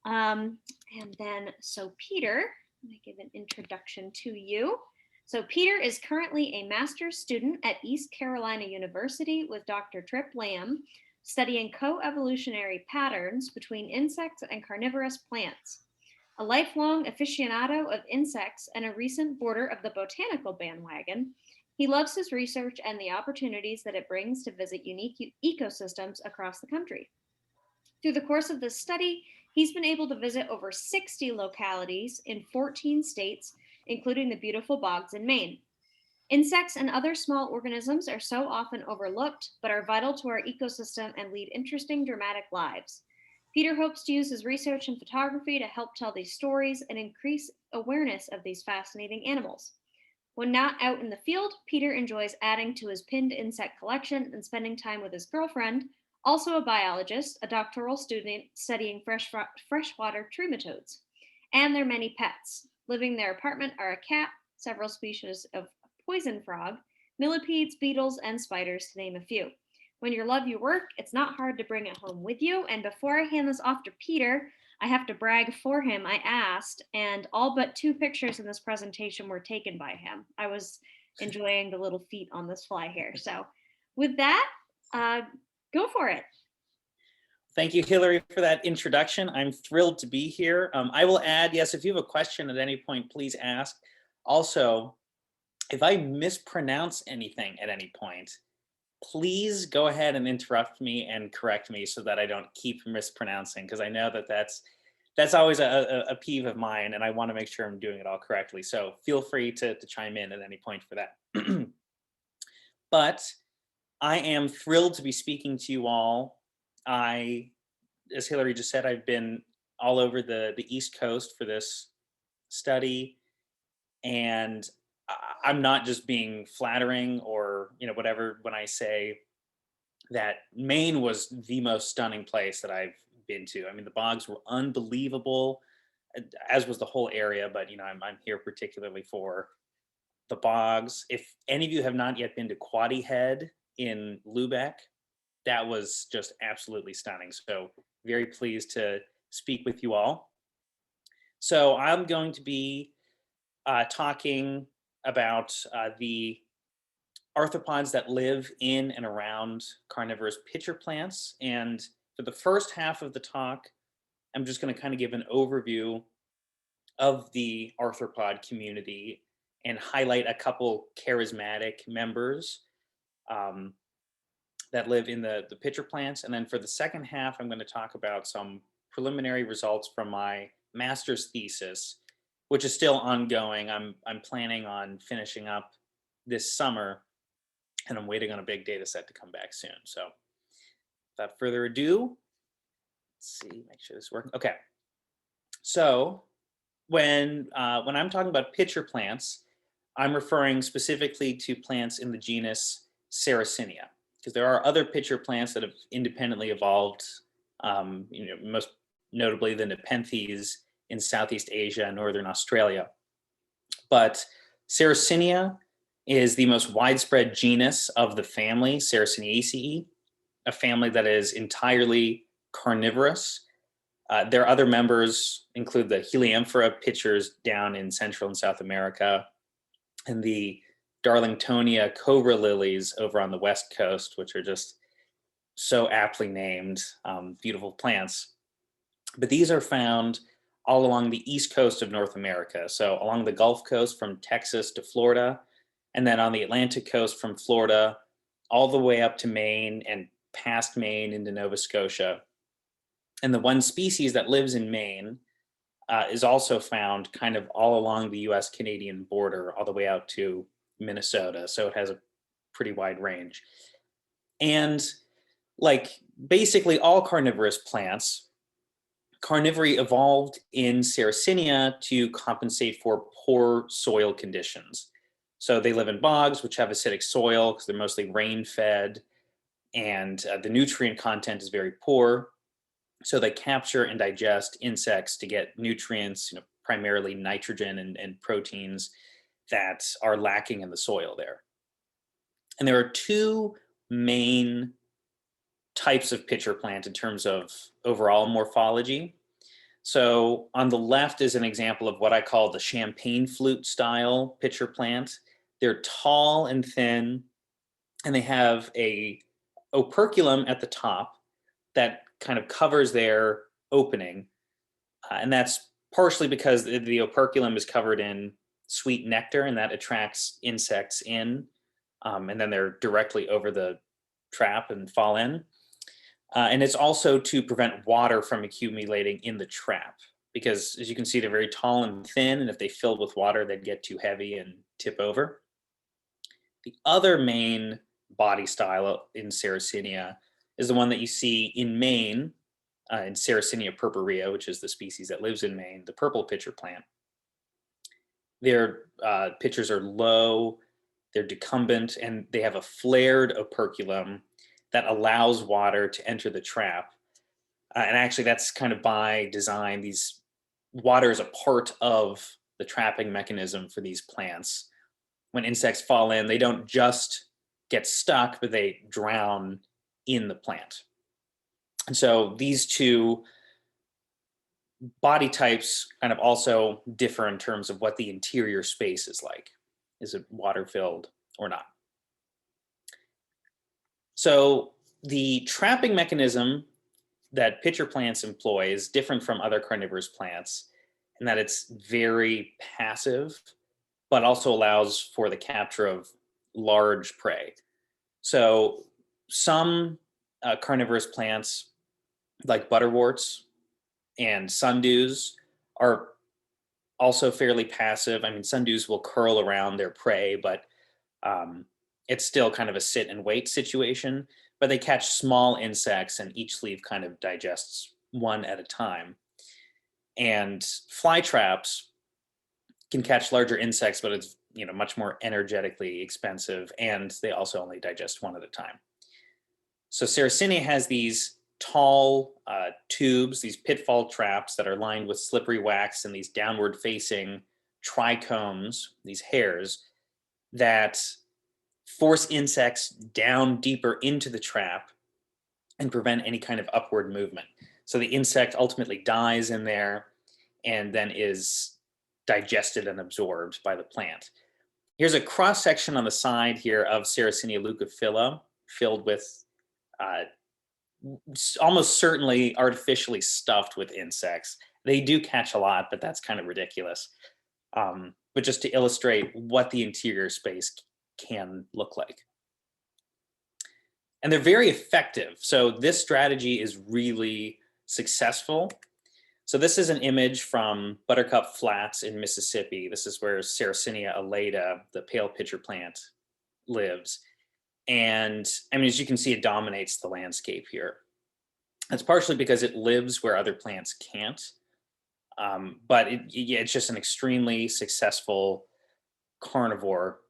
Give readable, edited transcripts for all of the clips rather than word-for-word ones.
And then, so Peter, let me give an introduction to you. So Peter is currently a master's student at East Carolina University with Dr. Trip Lamb, studying co-evolutionary patterns between insects and carnivorous plants. A lifelong aficionado of insects and a recent boarder of the botanical bandwagon, he loves his research and the opportunities that it brings to visit unique ecosystems across the country. Through the course of this study, he's been able to visit over 60 localities in 14 states, including the beautiful bogs in Maine. Insects and other small organisms are so often overlooked, but are vital to our ecosystem and lead interesting, dramatic lives. Peter hopes to use his research and photography to help tell these stories and increase awareness of these fascinating animals. When not out in the field, Peter enjoys adding to his pinned insect collection and spending time with his girlfriend, also a biologist, a doctoral student studying freshwater trematodes, and their many pets. Living in their apartment are a cat, several species of poison frog, millipedes, beetles, and spiders, to name a few. When you love your work, it's not hard to bring it home with you. And before I hand this off to Peter, I have to brag for him. I asked, and all but 2 pictures in this presentation were taken by him. I was enjoying the little feet on this fly here. So with that, go for it. Thank you, Hillary, for that introduction. I'm thrilled to be here. I will add, yes, if you have a question at any point, please ask. Also, if I mispronounce anything at any point, please go ahead and interrupt me and correct me so that I don't keep mispronouncing, because I know that that's always a peeve of mine, and I want to make sure I'm doing it all correctly. So feel free to chime in at any point for that. But I am thrilled to be speaking to you all. As Hillary just said, I've been all over the East Coast for this study, and I'm not just being flattering or whatever when I say that Maine was the most stunning place that I've been to. I mean, the bogs were unbelievable, as was the whole area, but I'm here particularly for the bogs. If any of you have not yet been to Quoddy Head in Lubeck, that was just absolutely stunning. So very pleased to speak with you all. So I'm going to be talking about the arthropods that live in and around carnivorous pitcher plants. And for the first half of the talk, I'm just going to kind of give an overview of the arthropod community and highlight a couple charismatic members that live in the pitcher plants. And then for the second half, I'm going to talk about some preliminary results from my master's thesis, which is still ongoing. I'm planning on finishing up this summer, and I'm waiting on a big data set to come back soon. So without further ado, let's see, make sure this is working. Okay. So when I'm talking about pitcher plants, I'm referring specifically to plants in the genus Sarracenia, because there are other pitcher plants that have independently evolved, most notably the Nepenthes in Southeast Asia and Northern Australia. But Sarracenia is the most widespread genus of the family Sarraceniaceae, a family that is entirely carnivorous. Their other members include the Heliamphora pitchers down in Central and South America, and the Darlingtonia cobra lilies over on the West Coast, which are just so aptly named, beautiful plants. But these are found all along the east coast of North America. So along the Gulf Coast from Texas to Florida, and then on the Atlantic coast from Florida all the way up to Maine and past Maine into Nova Scotia. And the one species that lives in Maine is also found kind of all along the US-Canadian border, all the way out to Minnesota. So it has a pretty wide range. And like basically all carnivorous plants, carnivory evolved in Sarracenia to compensate for poor soil conditions. So they live in bogs, which have acidic soil because they're mostly rain-fed, and the nutrient content is very poor. So they capture and digest insects to get nutrients, primarily nitrogen and proteins that are lacking in the soil there. And there are 2 main types of pitcher plant in terms of overall morphology. So on the left is an example of what I call the champagne flute style pitcher plant. They're tall and thin, and they have a operculum at the top that kind of covers their opening. And that's partially because the operculum is covered in sweet nectar, and that attracts insects in. And then they're directly over the trap and fall in. And it's also to prevent water from accumulating in the trap, because as you can see, they're very tall and thin, and if they filled with water, they'd get too heavy and tip over. The other main body style in Sarracenia is the one that you see in Maine, in Sarracenia purpurea, which is the species that lives in Maine, the purple pitcher plant. Their pitchers are low, they're decumbent, and they have a flared operculum that allows water to enter the trap. And actually, that's kind of by design. These water is a part of the trapping mechanism for these plants. When insects fall in, they don't just get stuck, but they drown in the plant. And so these two body types kind of also differ in terms of what the interior space is like. Is it water filled or not? So the trapping mechanism that pitcher plants employ is different from other carnivorous plants in that it's very passive, but also allows for the capture of large prey. So some carnivorous plants like butterworts and sundews are also fairly passive. I mean, sundews will curl around their prey, but it's still kind of a sit and wait situation. But they catch small insects, and each leaf kind of digests one at a time. And fly traps can catch larger insects, but it's much more energetically expensive, and they also only digest one at a time. So Sarracenia has these tall tubes, these pitfall traps that are lined with slippery wax, and these downward facing trichomes, these hairs that force insects down deeper into the trap and prevent any kind of upward movement. So the insect ultimately dies in there and then is digested and absorbed by the plant. Here's a cross section on the side here of Sarracenia leucophylla filled with almost certainly artificially stuffed with insects. They do catch a lot, but that's kind of ridiculous. But just to illustrate what the interior space can look like. And they're very effective. So this strategy is really successful. So this is an image from Buttercup Flats in Mississippi. This is where Sarracenia alata, the pale pitcher plant, lives. And I mean, as you can see, it dominates the landscape here. That's partially because it lives where other plants can't. But it's just an extremely successful carnivore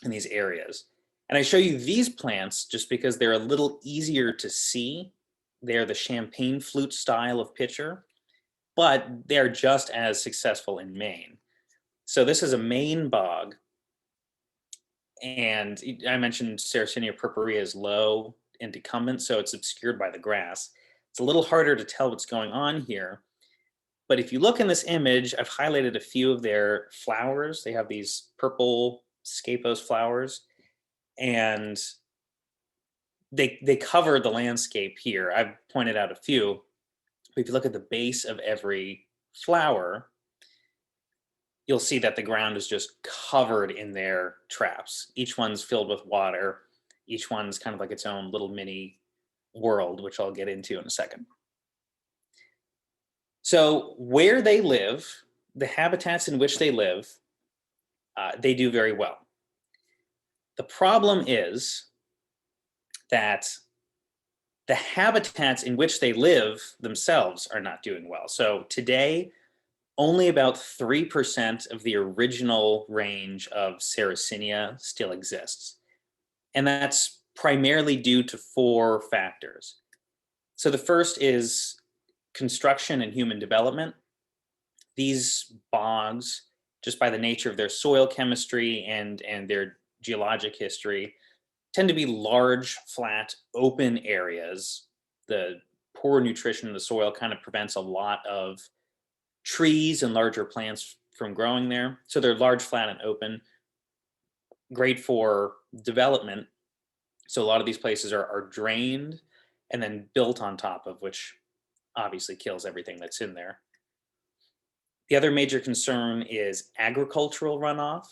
in these areas. And I show you these plants just because they're a little easier to see. They're the champagne flute style of pitcher, but they're just as successful in Maine. So this is a Maine bog. And I mentioned Sarracenia purpurea is low and decumbent, so it's obscured by the grass. It's a little harder to tell what's going on here. But if you look in this image, I've highlighted a few of their flowers. They have these purple scapose flowers, and they cover the landscape here. I've pointed out a few. But if you look at the base of every flower, you'll see that the ground is just covered in their traps. Each one's filled with water. Each one's kind of like its own little mini world, which I'll get into in a second. So where they live, the habitats in which they live, they do very well. The problem is that the habitats in which they live themselves are not doing well. So today, only about 3% of the original range of Sarracenia still exists. And that's primarily due to 4 factors. So the first is construction and human development. These bogs, just by the nature of their soil chemistry and their geologic history, tend to be large, flat, open areas. The poor nutrition in the soil kind of prevents a lot of trees and larger plants from growing there. So they're large, flat, and open, great for development. So a lot of these places are drained and then built on top of, which obviously kills everything that's in there. The other major concern is agricultural runoff.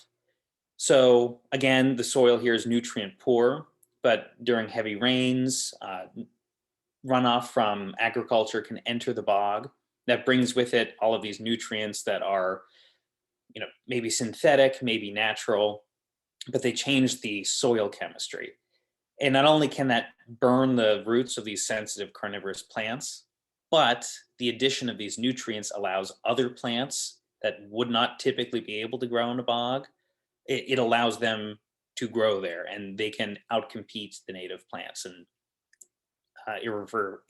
So again, the soil here is nutrient poor, but during heavy rains, runoff from agriculture can enter the bog. That brings with it all of these nutrients that are, maybe synthetic, maybe natural, but they change the soil chemistry. And not only can that burn the roots of these sensitive carnivorous plants, but the addition of these nutrients allows other plants that would not typically be able to grow in a bog, it allows them to grow there, and they can outcompete the native plants and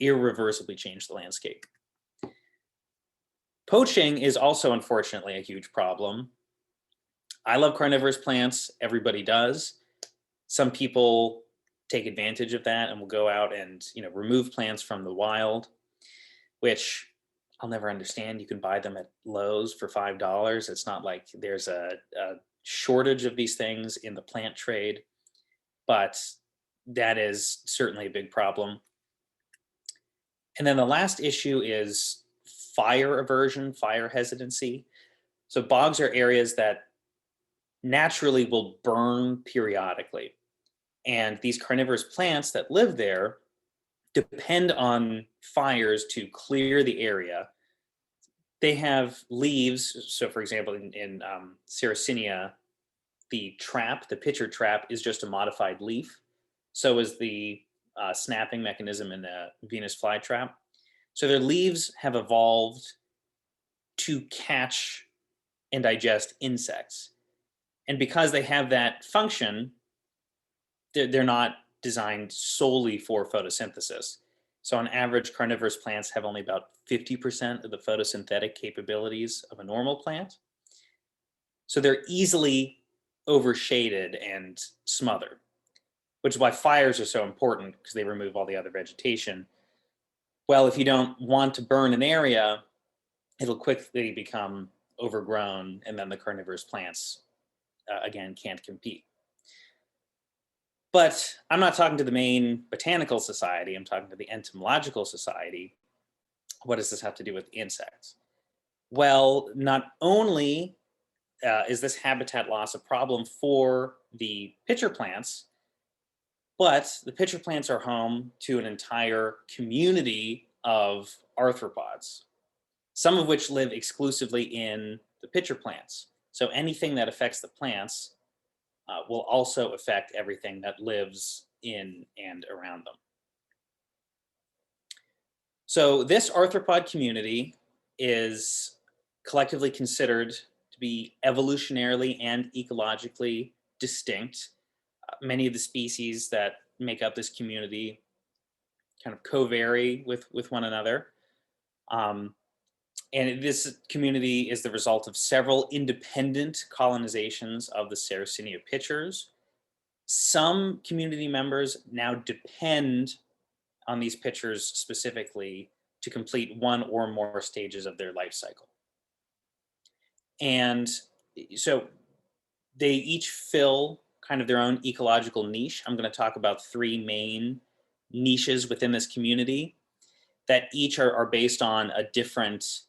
irreversibly change the landscape. Poaching is also, unfortunately, a huge problem. I love carnivorous plants. Everybody does. Some people take advantage of that and will go out and remove plants from the wild, which I'll never understand. You can buy them at Lowe's for $5. It's not like there's a shortage of these things in the plant trade, but that is certainly a big problem. And then the last issue is fire aversion, fire hesitancy. So bogs are areas that naturally will burn periodically. And these carnivorous plants that live there depend on fires to clear the area. They have leaves. So for example, in Sarracenia, the pitcher trap is just a modified leaf. So is the snapping mechanism in the Venus flytrap. So their leaves have evolved to catch and digest insects. And because they have that function, they're not designed solely for photosynthesis. So on average, carnivorous plants have only about 50% of the photosynthetic capabilities of a normal plant. So they're easily overshaded and smothered, which is why fires are so important, because they remove all the other vegetation. Well, if you don't want to burn an area, it'll quickly become overgrown, and then the carnivorous plants, again, can't compete. But I'm not talking to the Maine Botanical Society, I'm talking to the Entomological Society. What does this have to do with insects? Well, not only is this habitat loss a problem for the pitcher plants, but the pitcher plants are home to an entire community of arthropods, some of which live exclusively in the pitcher plants. So anything that affects the plants will also affect everything that lives in and around them. So this arthropod community is collectively considered to be evolutionarily and ecologically distinct. Many of the species that make up this community kind of co-vary with one another. And this community is the result of several independent colonizations of the Sarracenia pitchers. Some community members now depend on these pitchers specifically to complete one or more stages of their life cycle. And so they each fill kind of their own ecological niche. I'm going to talk about three main niches within this community that each are based on a different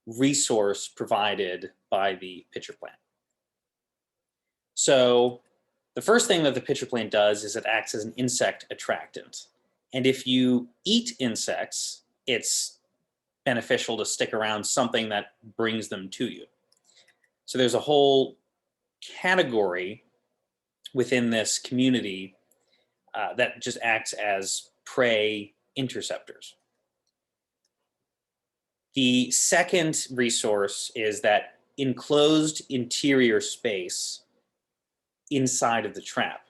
resource provided by the pitcher plant. So the first thing that the pitcher plant does is it acts as an insect attractant. And if you eat insects, it's beneficial to stick around something that brings them to you. So there's a whole category within this community that just acts as prey interceptors. The second resource is that enclosed interior space inside of the trap.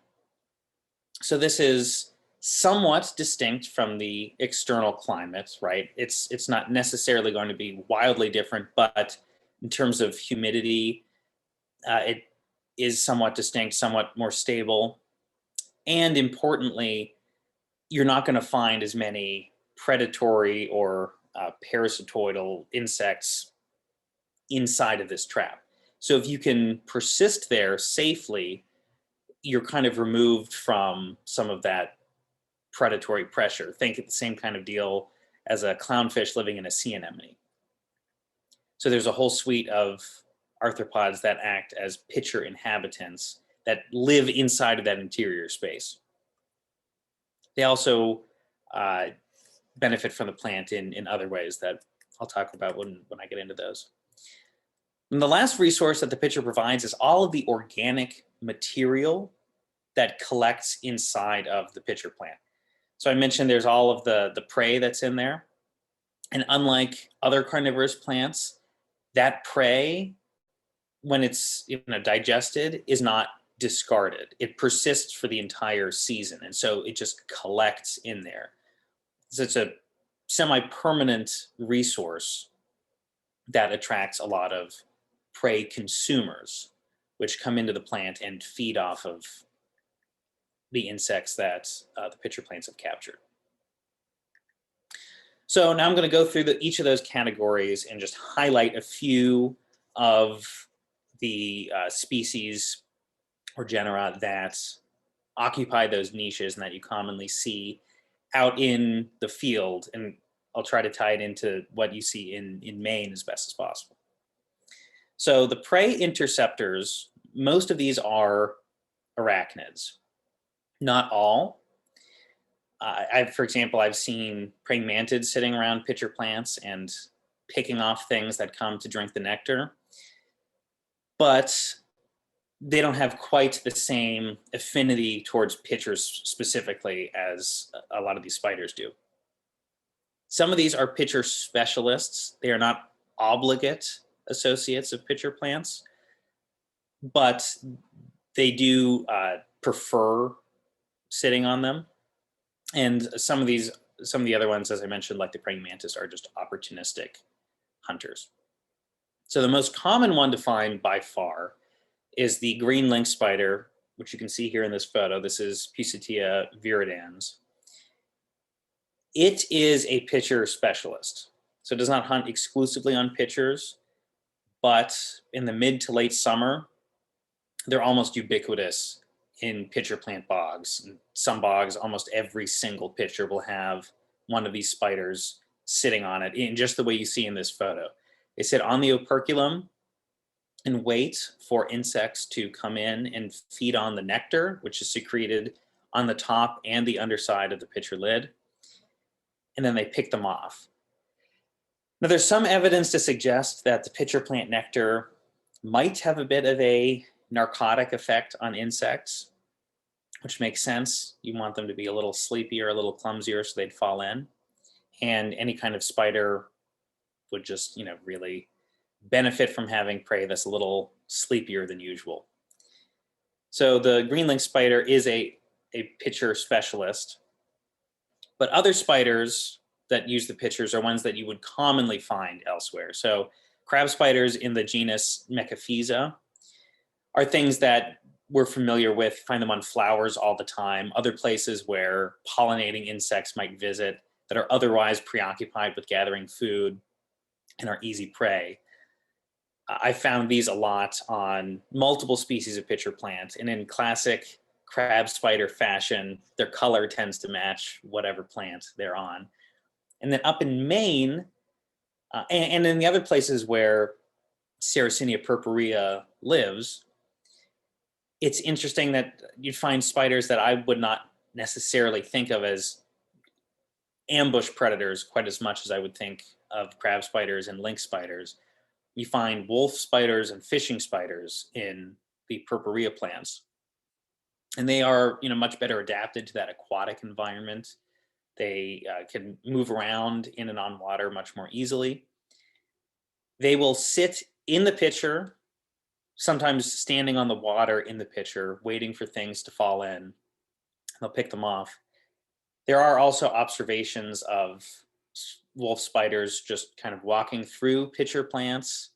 So this is somewhat distinct from the external climate, right? It's not necessarily going to be wildly different, but in terms of humidity, it is somewhat distinct, somewhat more stable. And importantly, you're not going to find as many predatory or parasitoidal insects inside of this trap. So if you can persist there safely, you're kind of removed from some of that predatory pressure. Think of the same kind of deal as a clownfish living in a sea anemone. So there's a whole suite of arthropods that act as pitcher inhabitants that live inside of that interior space. They also benefit from the plant in other ways that I'll talk about when I get into those. And the last resource that the pitcher provides is all of the organic material that collects inside of the pitcher plant. So I mentioned there's all of the prey that's in there. And unlike other carnivorous plants, that prey, when it's digested, is not discarded. It persists for the entire season. And so it just collects in there. So it's a semi-permanent resource that attracts a lot of prey consumers, which come into the plant and feed off of the insects that the pitcher plants have captured. So now I'm going to go through each of those categories and just highlight a few of the species or genera that occupy those niches and that you commonly see out in the field. And I'll try to tie it into what you see in Maine as best as possible. So the prey interceptors, most of these are arachnids. Not all. For example, I've seen praying mantids sitting around pitcher plants and picking off things that come to drink the nectar, but they don't have quite the same affinity towards pitchers specifically as a lot of these spiders do. Some of these are pitcher specialists. They are not obligate associates of pitcher plants, but they do prefer sitting on them. And some of the other ones, as I mentioned, like the praying mantis, are just opportunistic hunters. So the most common one to find by far is the green lynx spider, which you can see here in this photo. This is Pusatia viridans. It is a pitcher specialist. So it does not hunt exclusively on pitchers, but in the mid to late summer, they're almost ubiquitous in pitcher plant bogs. In some bogs, almost every single pitcher will have one of these spiders sitting on it in just the way you see in this photo. They sit on the operculum and wait for insects to come in and feed on the nectar, which is secreted on the top and the underside of the pitcher lid. And then they pick them off. Now, there's some evidence to suggest that the pitcher plant nectar might have a bit of a narcotic effect on insects, which makes sense. You want them to be a little sleepier, a little clumsier so they'd fall in. And any kind of spider would just, really benefit from having prey that's a little sleepier than usual. So the green lynx spider is a pitcher specialist, but other spiders that use the pitchers are ones that you would commonly find elsewhere. So crab spiders in the genus Mechaphisa are things that we're familiar with, find them on flowers all the time, other places where pollinating insects might visit that are otherwise preoccupied with gathering food and are easy prey. I found these a lot on multiple species of pitcher plant, and in classic crab spider fashion, their color tends to match whatever plant they're on. And then up in Maine, and in the other places where Sarracenia purpurea lives, it's interesting that you'd find spiders that I would not necessarily think of as ambush predators quite as much as I would think of crab spiders and lynx spiders. You find wolf spiders and fishing spiders in the purpurea plants. And they are, much better adapted to that aquatic environment. They can move around in and on water much more easily. They will sit in the pitcher, sometimes standing on the water in the pitcher, waiting for things to fall in. They'll pick them off. There are also observations of wolf spiders just kind of walking through pitcher plants,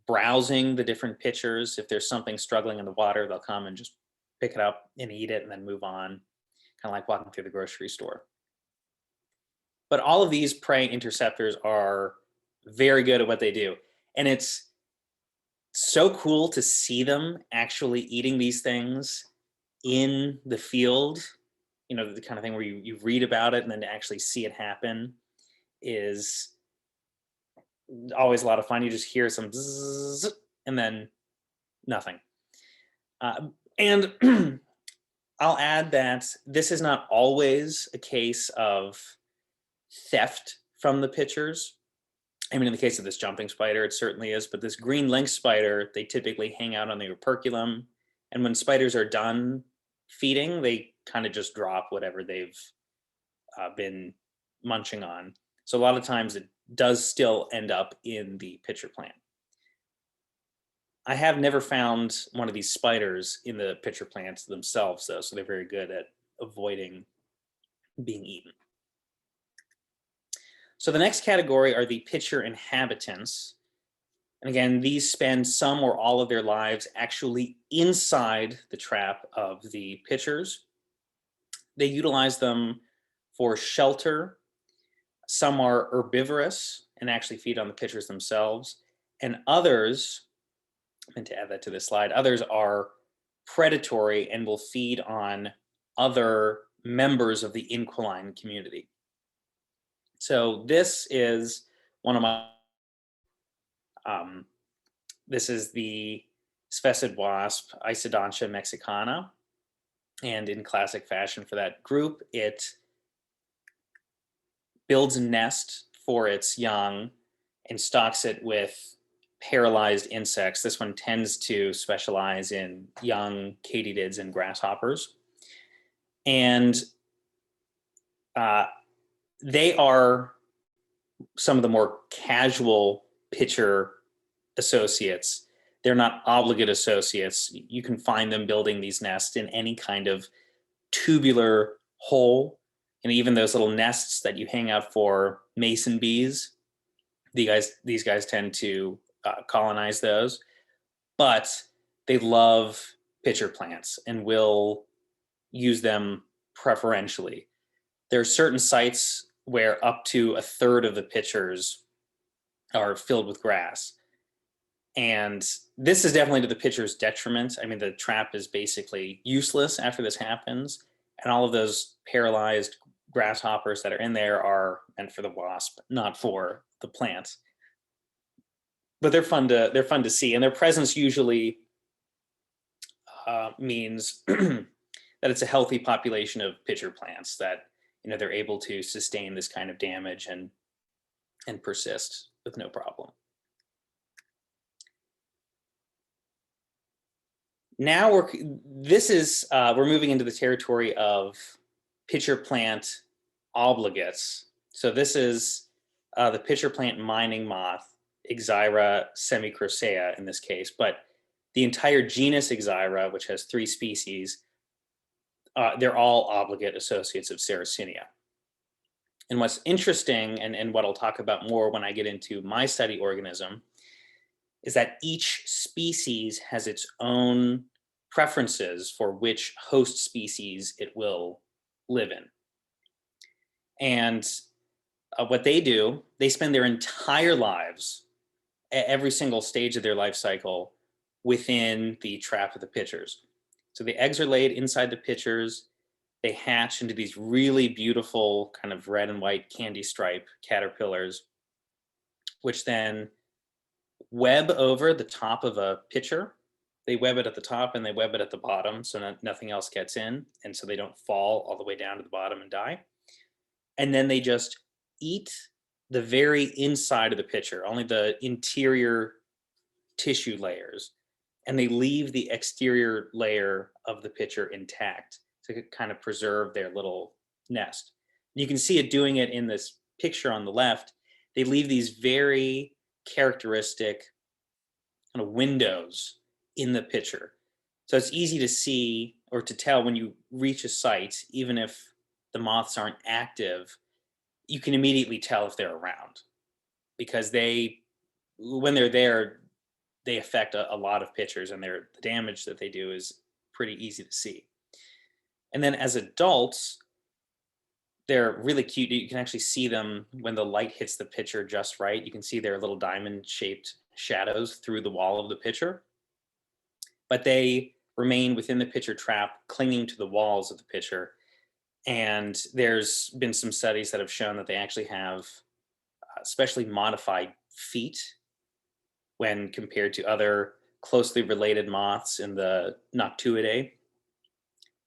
browsing the different pitchers. If there's something struggling in the water, they'll come and just pick it up and eat it and then move on, kind of like walking through the grocery store. But all of these prey interceptors are very good at what they do. And it's so cool to see them actually eating these things in the field. You know, the kind of thing where you read about it and then to actually see it happen is always a lot of fun. You just hear some zzz, and then nothing. And I'll add that this is not always a case of theft from the pitchers. I mean, in the case of this jumping spider, it certainly is, but this green lynx spider, they typically hang out on the operculum. And when spiders are done feeding, they kind of just drop whatever they've been munching on. So a lot of times it does still end up in the pitcher plant. I have never found one of these spiders in the pitcher plants themselves, though, so they're very good at avoiding being eaten. So the next category are the pitcher inhabitants. And again, these spend some or all of their lives actually inside the trap of the pitchers. They utilize them for shelter. Some are herbivorous and actually feed on the pitchers themselves. And others, I meant to add that to this slide, others are predatory and will feed on other members of the inquiline community. So this is one of my, this is the sphesid wasp, Isodontia mexicana. And in classic fashion for that group, it builds a nest for its young and stocks it with paralyzed insects. This one tends to specialize in young katydids and grasshoppers. And they are some of the more casual pitcher associates. They're not obligate associates. You can find them building these nests in any kind of tubular hole. And even those little nests that you hang out for mason bees, these guys tend to colonize those. But they love pitcher plants and will use them preferentially. There are certain sites where up to a third of the pitchers are filled with grass. And this is definitely to the pitcher's detriment. I mean, the trap is basically useless after this happens. And all of those paralyzed grasshoppers that are in there are meant for the wasp, not for the plant. But they're fun to see. And their presence usually means that it's a healthy population of pitcher plants that, you know, they're able to sustain this kind of damage and persist with no problem. Now we're moving into the territory of pitcher plant obligates. So this is the pitcher plant mining moth, Ixyra semicrocea in this case, but the entire genus Ixyra, which has 3 species, they're all obligate associates of Sarracenia. And what's interesting, and what I'll talk about more when I get into my study organism, is that each species has its own preferences for which host species it will live in. And what they do, they spend their entire lives, at every single stage of their life cycle, within the trap of the pitchers. So the eggs are laid inside the pitchers. They hatch into these really beautiful kind of red and white candy stripe caterpillars, which then web over the top of a pitcher. They web it at the top and they web it at the bottom so nothing else gets in, and so they don't fall all the way down to the bottom and die. And then they just eat the very inside of the pitcher, only the interior tissue layers, and they leave the exterior layer of the pitcher intact to kind of preserve their little nest. You can see it doing it in this picture on the left. They leave these very characteristic kind of windows in the pitcher. So it's easy to see or to tell when you reach a site, even if the moths aren't active, you can immediately tell if they're around, because when they're there, they affect a lot of pitchers, and the damage that they do is pretty easy to see. And then as adults, They're really cute. You can actually see them when the light hits the pitcher just right. You can see their little diamond-shaped shadows through the wall of the pitcher. But they remain within the pitcher trap, clinging to the walls of the pitcher. And there's been some studies that have shown that they actually have specially modified feet when compared to other closely related moths in the Noctuidae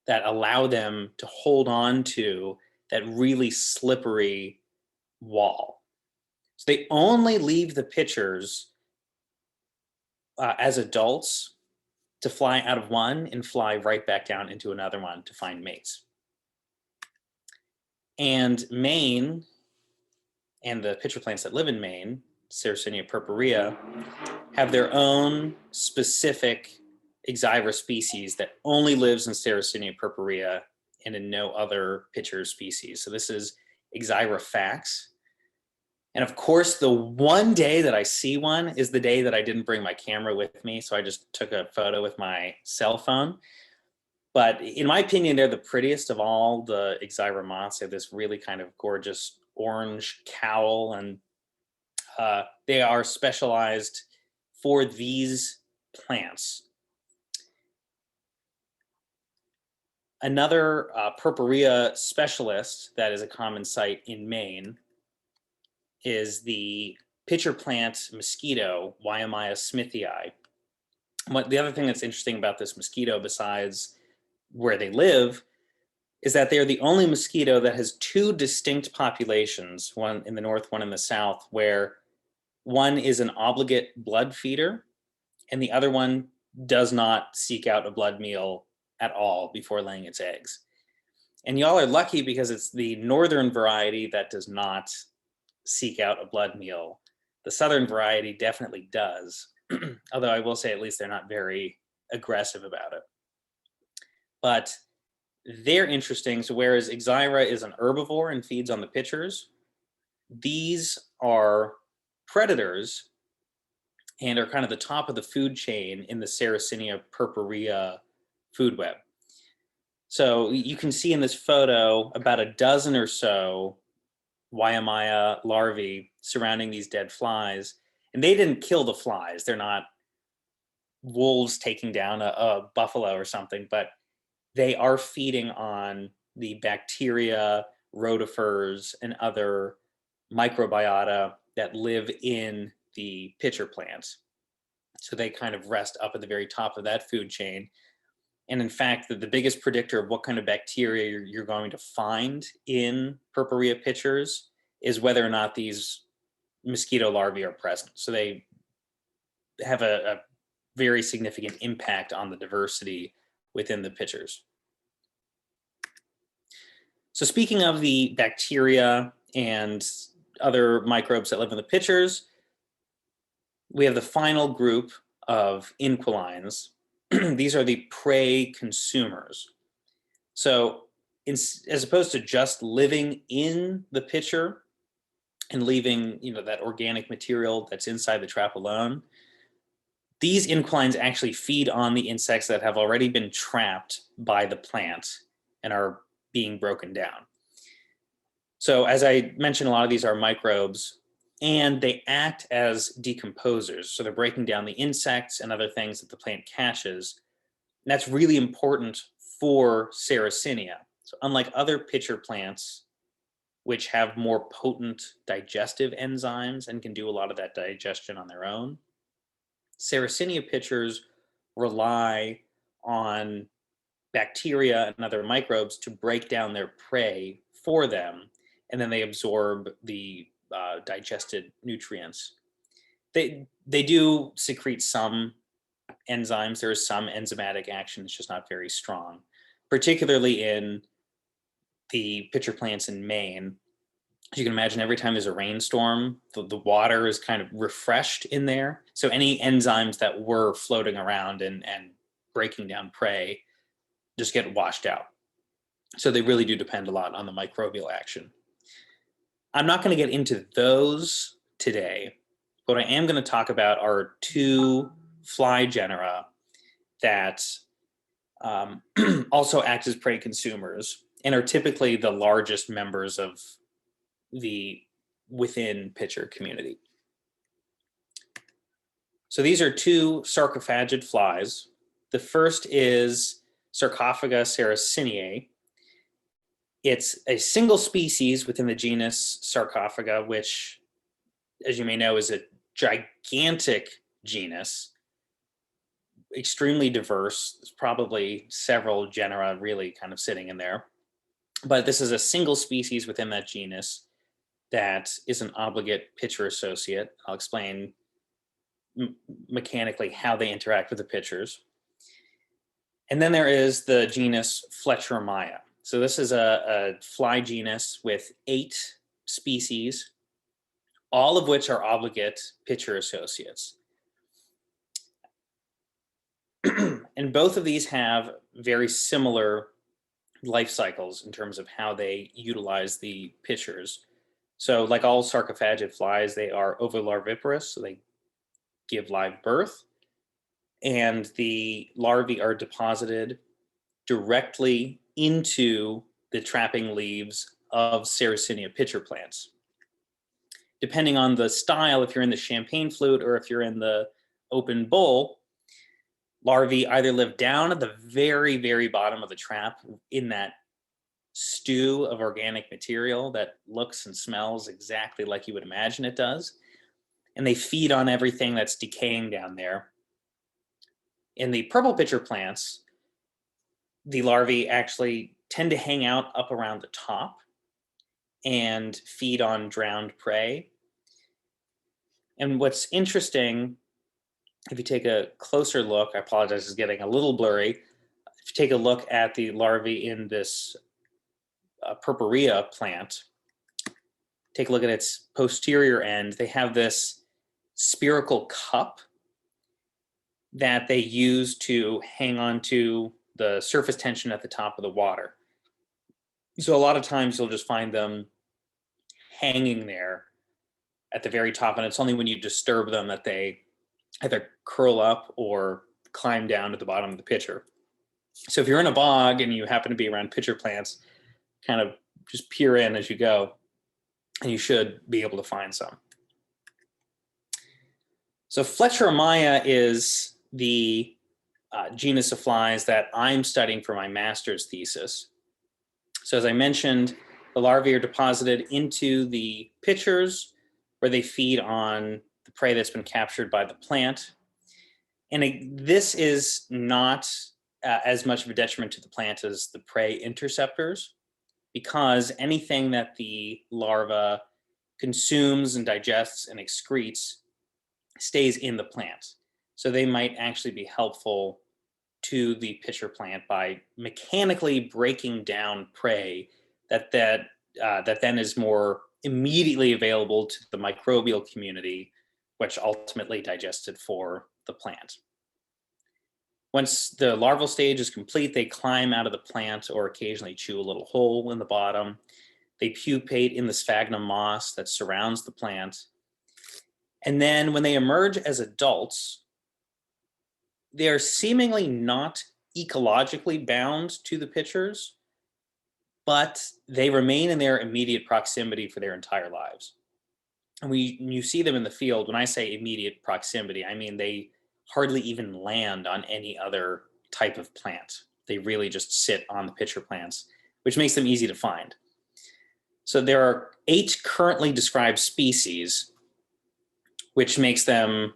that allow them to hold on to that really slippery wall. So they only leave the pitchers as adults to fly out of one and fly right back down into another one to find mates. And Maine and the pitcher plants that live in Maine, Sarracenia purpurea, have their own specific Exira species that only lives in Sarracenia purpurea and in no other pitcher species. So this is Exira fax. And of course, the one day that I see one is the day that I didn't bring my camera with me. So I just took a photo with my cell phone. But in my opinion, they're the prettiest of all the Exira moths. They have this really kind of gorgeous orange cowl, and they are specialized for these plants. Another purpurea specialist that is a common sight in Maine is the pitcher plant mosquito, Wyomia smithii. The other thing that's interesting about this mosquito, besides where they live, is that they're the only mosquito that has two distinct populations, one in the north, one in the south, where one is an obligate blood feeder and the other one does not seek out a blood meal at all before laying its eggs. And y'all are lucky because it's the northern variety that does not seek out a blood meal. The southern variety definitely does, although I will say at least they're not very aggressive about it. But they're interesting. So whereas Exira is an herbivore and feeds on the pitchers, these are predators and are kind of the top of the food chain in the Sarracenia purpurea food web. So you can see in this photo about a dozen or so Wyomia larvae surrounding these dead flies. And they didn't kill the flies. They're not wolves taking down a buffalo or something, but they are feeding on the bacteria, rotifers, and other microbiota that live in the pitcher plants. So they kind of rest up at the very top of that food chain. And in fact, the biggest predictor of what kind of bacteria you're going to find in purpurea pitchers is whether or not these mosquito larvae are present. So they have a very significant impact on the diversity within the pitchers. So speaking of the bacteria and other microbes that live in the pitchers, we have the final group of inquilines. These are the prey consumers. So as opposed to just living in the pitcher and leaving that organic material that's inside the trap alone, these inquilines actually feed on the insects that have already been trapped by the plant and are being broken down. So as I mentioned, a lot of these are microbes and they act as decomposers. So they're breaking down the insects and other things that the plant catches. And that's really important for Sarracenia. So unlike other pitcher plants, which have more potent digestive enzymes and can do a lot of that digestion on their own, Sarracenia pitchers rely on bacteria and other microbes to break down their prey for them, and then they absorb the digested nutrients. They do secrete some enzymes. There is some enzymatic action. It's just not very strong, particularly in the pitcher plants in Maine. As you can imagine, every time there's a rainstorm, the water is kind of refreshed in there. So any enzymes that were floating around and breaking down prey just get washed out. So they really do depend a lot on the microbial action. I'm not going to get into those today. What I am going to talk about are two fly genera that also act as prey consumers. and are typically the largest members of the within pitcher community. So these are two sarcophagid flies. The first is Sarcophaga Sarraceniae. It's a single species within the genus Sarcophaga, which, as you may know, is a gigantic genus, extremely diverse. There's probably several genera really kind of sitting in there. But this is a single species within that genus that is an obligate pitcher associate. I'll explain mechanically how they interact with the pitchers. And then there is the genus Fletcherimyia. So this is a fly genus with 8 species, all of which are obligate pitcher associates. And both of these have very similar life cycles in terms of how they utilize the pitchers. So like all sarcophagid flies, they are ovolarviparous, so they give live birth. And the larvae are deposited directly into the trapping leaves of Sarracenia pitcher plants. Depending on the style, if you're in the champagne flute or if you're in the open bowl, larvae either live down at the very, very bottom of the trap in that stew of organic material that looks and smells exactly like you would imagine it does. And they feed on everything that's decaying down there. In the purple pitcher plants, the larvae actually tend to hang out up around the top and feed on drowned prey. And what's interesting, if you take a closer look, I apologize, it's getting a little blurry. If you take a look at the larvae in this purpurea plant, take a look at its posterior end, they have this spherical cup that they use to hang on to the surface tension at the top of the water. So a lot of times you'll just find them hanging there at the very top, and it's only when you disturb them that they either curl up or climb down to the bottom of the pitcher. So if you're in a bog and you happen to be around pitcher plants, kind of just peer in as you go, and you should be able to find some. So Fletcherimyia is the genus of flies that I'm studying for my master's thesis. So as I mentioned, the larvae are deposited into the pitchers where they feed on the prey that's been captured by the plant. And this is not as much of a detriment to the plant as the prey interceptors, because anything that the larva consumes and digests and excretes stays in the plant. So they might actually be helpful to the pitcher plant by mechanically breaking down prey that then is more immediately available to the microbial community, which ultimately digested for the plant. Once the larval stage is complete, they climb out of the plant or occasionally chew a little hole in the bottom. They pupate in the sphagnum moss that surrounds the plant. And then when they emerge as adults, they are seemingly not ecologically bound to the pitchers, but they remain in their immediate proximity for their entire lives. And you see them in the field. When I say immediate proximity, I mean they hardly even land on any other type of plant. They really just sit on the pitcher plants, which makes them easy to find. So there are 8 currently described species, which makes them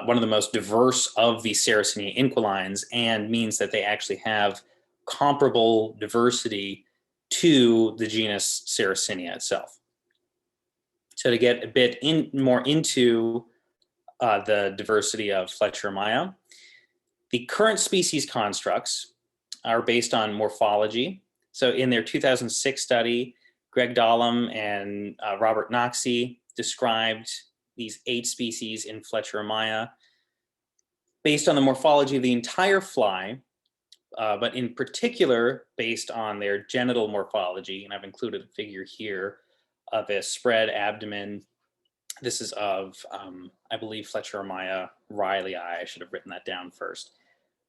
one of the most diverse of the Sarracenia inquilines, and means that they actually have comparable diversity to the genus Sarracenia itself. So to get a bit more into the diversity of Fletcherimyia, the current species constructs are based on morphology. So in their 2006 study, Greg Dahlem and Robert Noxie described these 8 species in Fletcherimyia based on the morphology of the entire fly, but in particular based on their genital morphology. And I've included a figure here of a spread abdomen. This is of, I believe, Fletcherimyia Riley. I should have written that down first.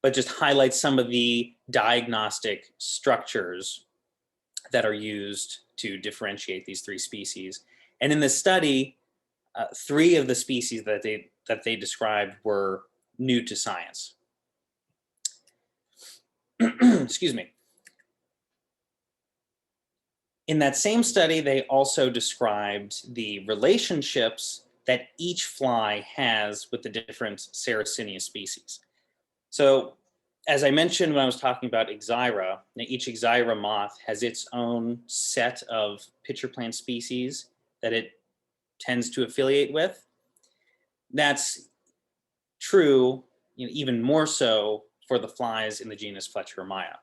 But just highlights some of the diagnostic structures that are used to differentiate these three species. And in this study, three of the species that they described were new to science. Excuse me. In that same study, they also described the relationships that each fly has with the different Sarracenia species. So, as I mentioned when I was talking about Ixyra, each Ixyra moth has its own set of pitcher plant species that it tends to affiliate with. That's true, even more so for the flies in the genus Fletcherimyia.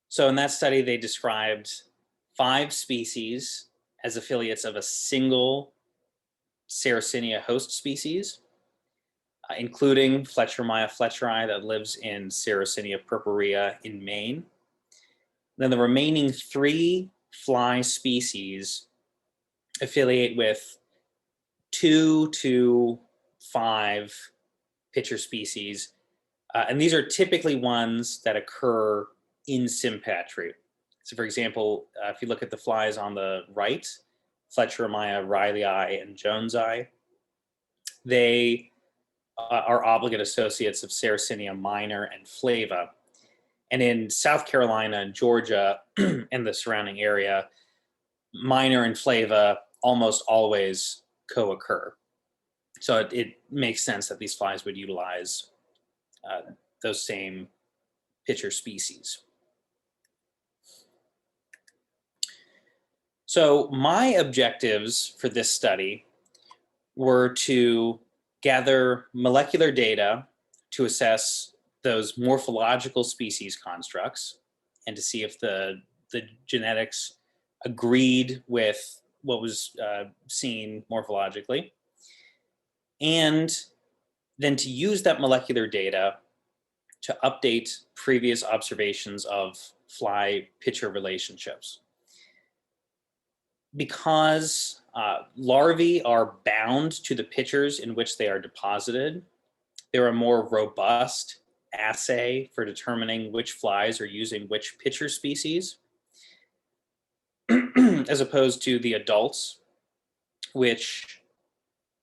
So in that study, they described 5 species as affiliates of a single Sarracenia host species, including Fletcherimyia fletcheri that lives in Sarracenia purpurea in Maine. Then the remaining 3 fly species affiliate with 2 to 5 pitcher species. And these are typically ones that occur in sympatry. So for example, if you look at the flies on the right, Fletcherimyia riley, and Jonesi, they are obligate associates of Sarracenia minor and flava. And in South Carolina and Georgia and the surrounding area, minor and flava almost always co-occur. So it makes sense that these flies would utilize those same pitcher species. So my objectives for this study were to gather molecular data to assess those morphological species constructs and to see if the genetics agreed with what was seen morphologically, and then to use that molecular data to update previous observations of fly-pitcher relationships. Because larvae are bound to the pitchers in which they are deposited, they're a more robust assay for determining which flies are using which pitcher species, as opposed to the adults, which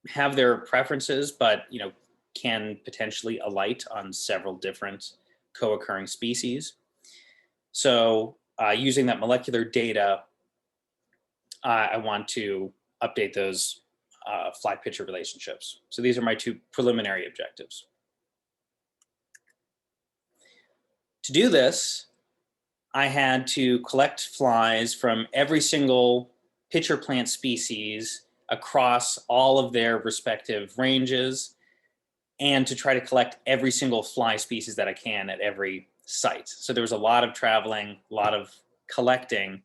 have their preferences, but can potentially alight on several different co-occurring species. So using that molecular data, I want to update those fly-pitcher relationships. So these are my 2 preliminary objectives. To do this, I had to collect flies from every single pitcher plant species across all of their respective ranges, and to try to collect every single fly species that I can at every site. So there was a lot of traveling, a lot of collecting,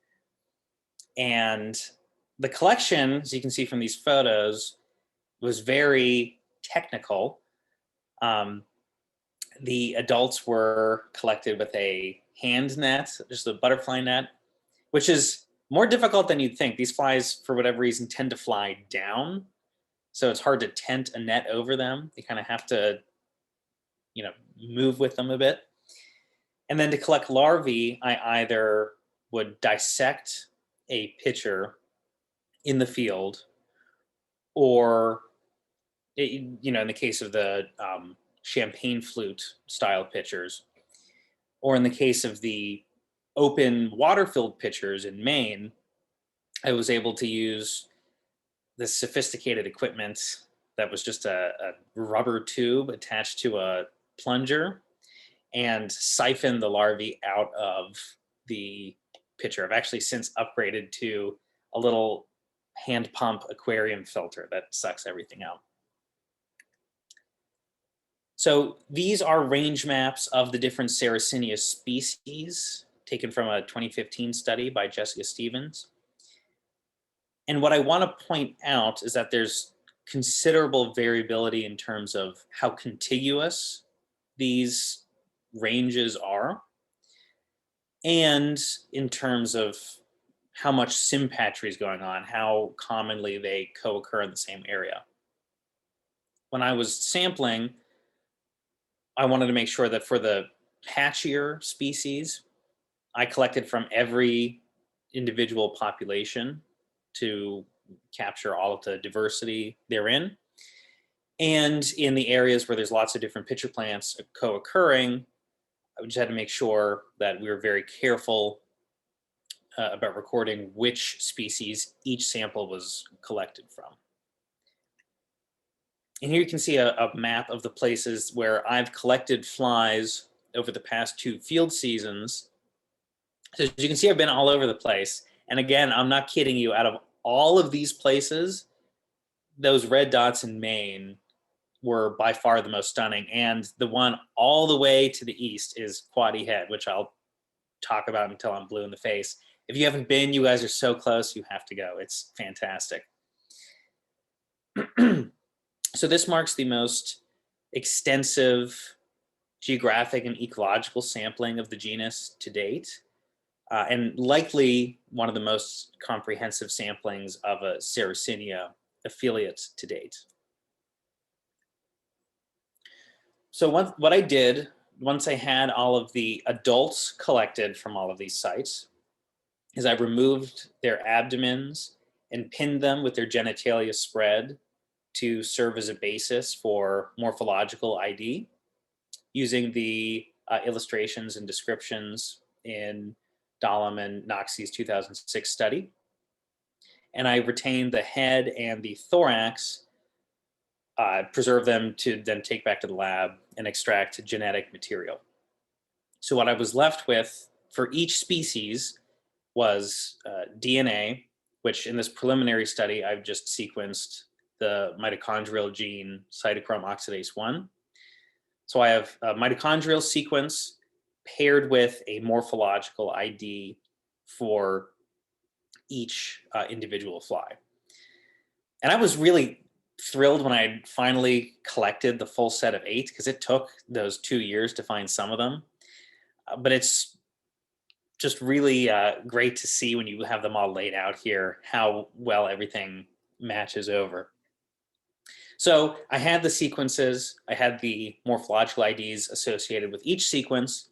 and the collection, as you can see from these photos, was very technical. The adults were collected with a hand net, just a butterfly net, which is more difficult than you'd think. These flies, for whatever reason, tend to fly down, so it's hard to tent a net over them. You kind of have to, move with them a bit. And then to collect larvae, I either would dissect a pitcher in the field, or, in the case of the champagne flute style pitchers, or in the case of the open water-filled pitchers in Maine, I was able to use this sophisticated equipment that was just a rubber tube attached to a plunger and siphon the larvae out of the pitcher. I've actually since upgraded to a little hand pump aquarium filter that sucks everything out. So these are range maps of the different Sarracenia species taken from a 2015 study by Jessica Stevens. And what I want to point out is that there's considerable variability in terms of how contiguous these ranges are, and in terms of how much sympatry is going on, how commonly they co-occur in the same area. When I was sampling, I wanted to make sure that for the patchier species, I collected from every individual population to capture all of the diversity therein. And in the areas where there's lots of different pitcher plants co-occurring, I just had to make sure that we were very careful about recording which species each sample was collected from. And here you can see a map of the places where I've collected flies over the past 2 field seasons. So as you can see, I've been all over the place. And again, I'm not kidding you, out of all of these places, those red dots in Maine were by far the most stunning. And the one all the way to the east is Quoddy Head, which I'll talk about until I'm blue in the face. If you haven't been, you guys are so close, you have to go. It's fantastic. So this marks the most extensive geographic and ecological sampling of the genus to date, and likely one of the most comprehensive samplings of a Sarracenia affiliate to date. So what I did, once I had all of the adults collected from all of these sites, is I removed their abdomens and pinned them with their genitalia spread to serve as a basis for morphological ID, using the illustrations and descriptions in Dahlem and Noxie's 2006 study. And I retained the head and the thorax, preserve them to then take back to the lab and extract genetic material. So what I was left with for each species was DNA, which in this preliminary study, I've just sequenced the mitochondrial gene cytochrome oxidase 1. So I have a mitochondrial sequence paired with a morphological ID for each individual fly. And I was really thrilled when I finally collected the full set of 8, because it took those 2 years to find some of them. But it's just really great to see when you have them all laid out here, how well everything matches over. So I had the sequences, I had the morphological IDs associated with each sequence.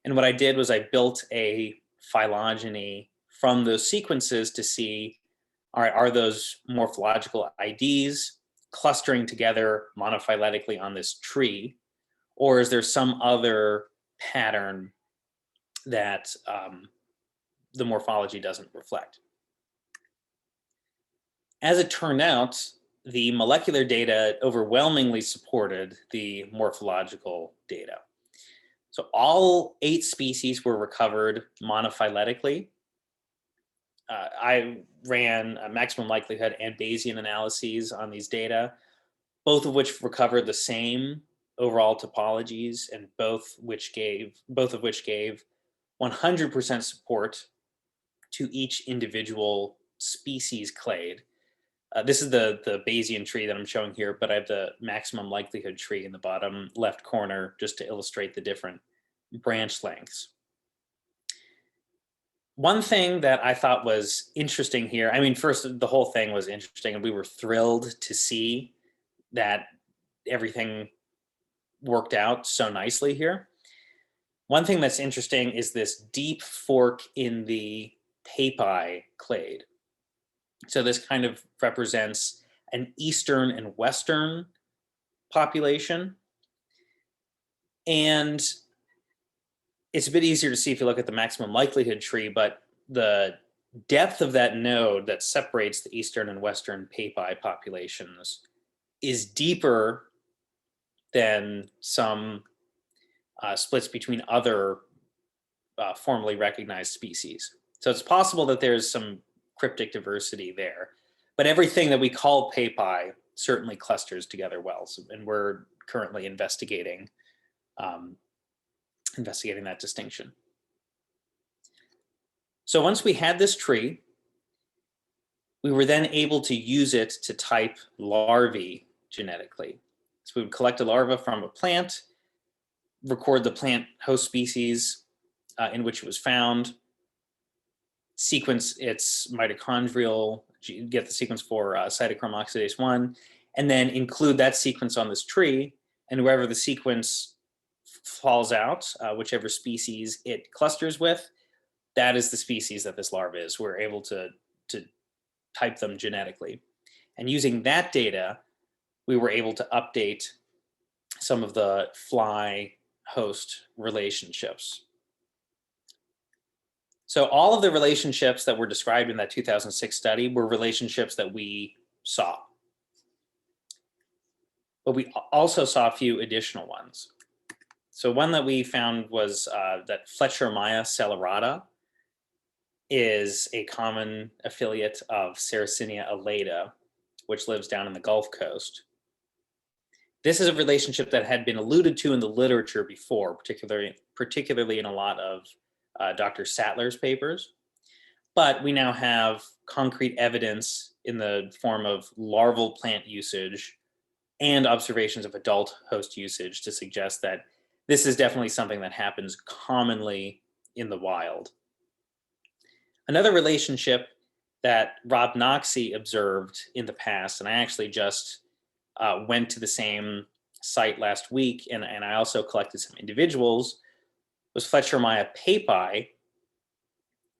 And what I did was I built a phylogeny from those sequences to see, all right, are those morphological IDs clustering together monophyletically on this tree? Or is there some other pattern that the morphology doesn't reflect? As it turned out, the molecular data overwhelmingly supported the morphological data. So all 8 species were recovered monophyletically. I ran a maximum likelihood and Bayesian analyses on these data, both of which recovered the same overall topologies, and both of which gave 100% support to each individual species clade. This is the Bayesian tree that I'm showing here, but I have the maximum likelihood tree in the bottom left corner just to illustrate the different branch lengths. One thing that I thought was interesting here, I mean, first, the whole thing was interesting, and we were thrilled to see that everything worked out so nicely here. One thing that's interesting is this deep fork in the papi clade. So this kind of represents an eastern and western population. And it's a bit easier to see if you look at the maximum likelihood tree, but the depth of that node that separates the eastern and western papi populations is deeper than some splits between other formerly recognized species. So it's possible that there's some cryptic diversity there, but everything that we call papi certainly clusters together well. So, and we're currently investigating that distinction. So once we had this tree, we were then able to use it to type larvae genetically. So we would collect a larva from a plant, record the plant host species in which it was found, sequence its mitochondrial, get the sequence for cytochrome oxidase 1, and then include that sequence on this tree, and wherever the sequence falls out, whichever species it clusters with, that is the species that this larva is. We're able to type them genetically. And using that data, we were able to update some of the fly-host relationships. So all of the relationships that were described in that 2006 study were relationships that we saw. But we also saw a few additional ones. So one that we found was that Fletcherimyia celerata is a common affiliate of Sarracenia alata, which lives down in the Gulf Coast. This is a relationship that had been alluded to in the literature before, particularly in a lot of Dr. Sattler's papers. But we now have concrete evidence in the form of larval plant usage and observations of adult host usage to suggest that this is definitely something that happens commonly in the wild. Another relationship that Rob Noxie observed in the past, and I actually just went to the same site last week, and I also collected some individuals, was Fletcherimyia papi,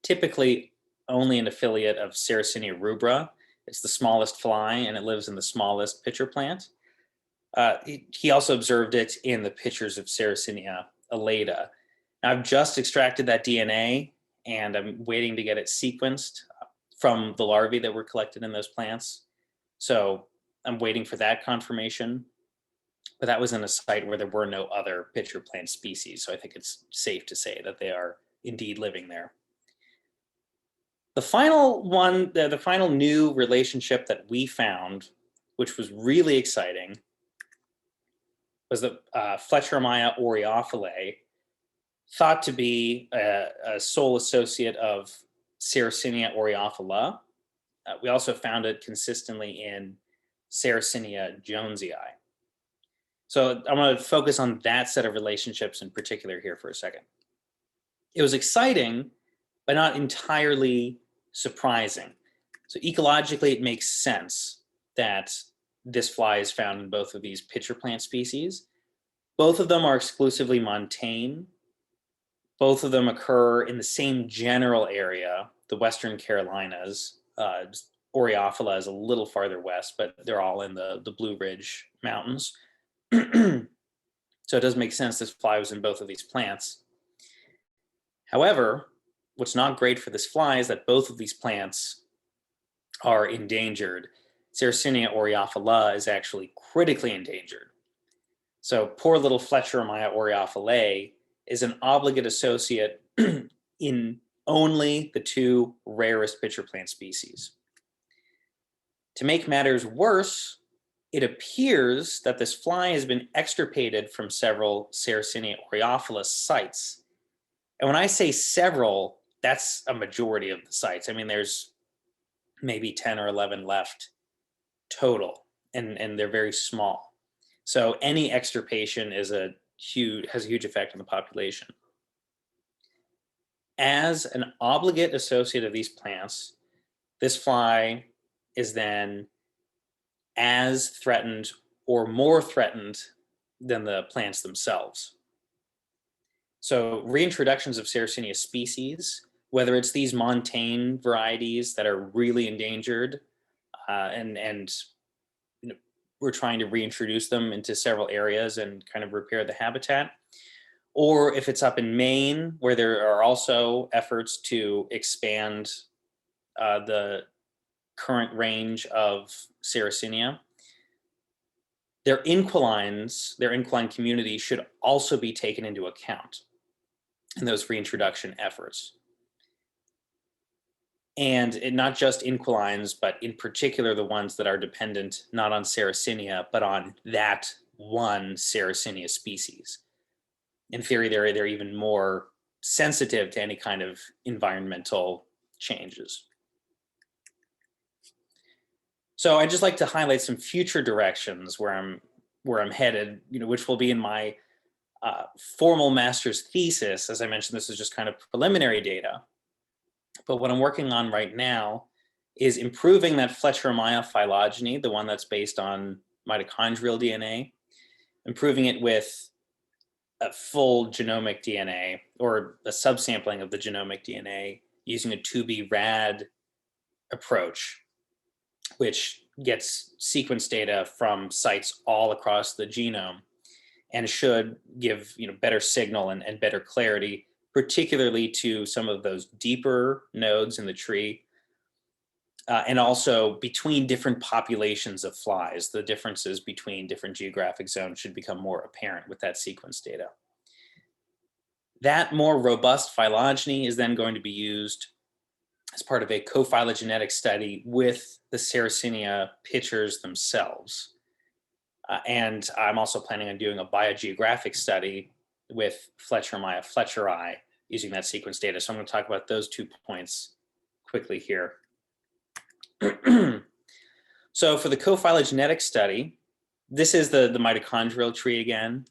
typically only an affiliate of Sarracenia rubra. It's the smallest fly, and it lives in the smallest pitcher plant. He also observed it in the pitchers of Sarracenia alata. Now, I've just extracted that DNA, and I'm waiting to get it sequenced from the larvae that were collected in those plants. So I'm waiting for that confirmation. But that was in a site where there were no other pitcher plant species. So I think it's safe to say that they are indeed living there. The final one, the final new relationship that we found, which was really exciting, was the Fletcherimyia aureophile, thought to be a sole associate of Sarracenia aureophylla. We also found it consistently in Sarracenia jonesii. So I want to focus on that set of relationships in particular here for a second. It was exciting, but not entirely surprising. So ecologically, it makes sense that this fly is found in both of these pitcher plant species. Both of them are exclusively montane. Both of them occur in the same general area, the Western Carolinas. Aureophylla is a little farther west, but they're all in the Blue Ridge Mountains. So it does make sense this fly was in both of these plants. However, what's not great for this fly is that both of these plants are endangered. Sarracenia aureophylla is actually critically endangered. So poor little Fletcherimyia aureophyllae is an obligate associate in only the two rarest pitcher plant species. To make matters worse, it appears that this fly has been extirpated from several Sarracenia aureophylla sites. And when I say several, that's a majority of the sites. I mean, there's maybe 10 or 11 left total, and they're very small. So any extirpation has a huge effect on the population. As an obligate associate of these plants, this fly is then as threatened or more threatened than the plants themselves. So reintroductions of Sarracenia species, whether it's these montane varieties that are really endangered, and we're trying to reintroduce them into several areas and kind of repair the habitat, or if it's up in Maine, where there are also efforts to expand the current range of Sarracenia, their inquine community should also be taken into account in those reintroduction efforts. And not just inquilines, but in particular the ones that are dependent not on Sarracenia, but on that one Sarracenia species. In theory, they're even more sensitive to any kind of environmental changes. So I'd just like to highlight some future directions where I'm headed, which will be in my formal master's thesis. As I mentioned, this is just kind of preliminary data. But what I'm working on right now is improving that Fletcherimyia phylogeny, the one that's based on mitochondrial DNA, improving it with a full genomic DNA or a subsampling of the genomic DNA using a 2B rad approach, which gets sequence data from sites all across the genome and should give better signal and better clarity, particularly to some of those deeper nodes in the tree. And also between different populations of flies, the differences between different geographic zones should become more apparent with that sequence data. That more robust phylogeny is then going to be used as part of a co-phylogenetic study with the Sarracenia pitchers themselves. And I'm also planning on doing a biogeographic study with Fletcherimyia fletcheri using that sequence data. So I'm going to talk about those 2 points quickly here. So for the co-phylogenetic study, this is the mitochondrial tree again.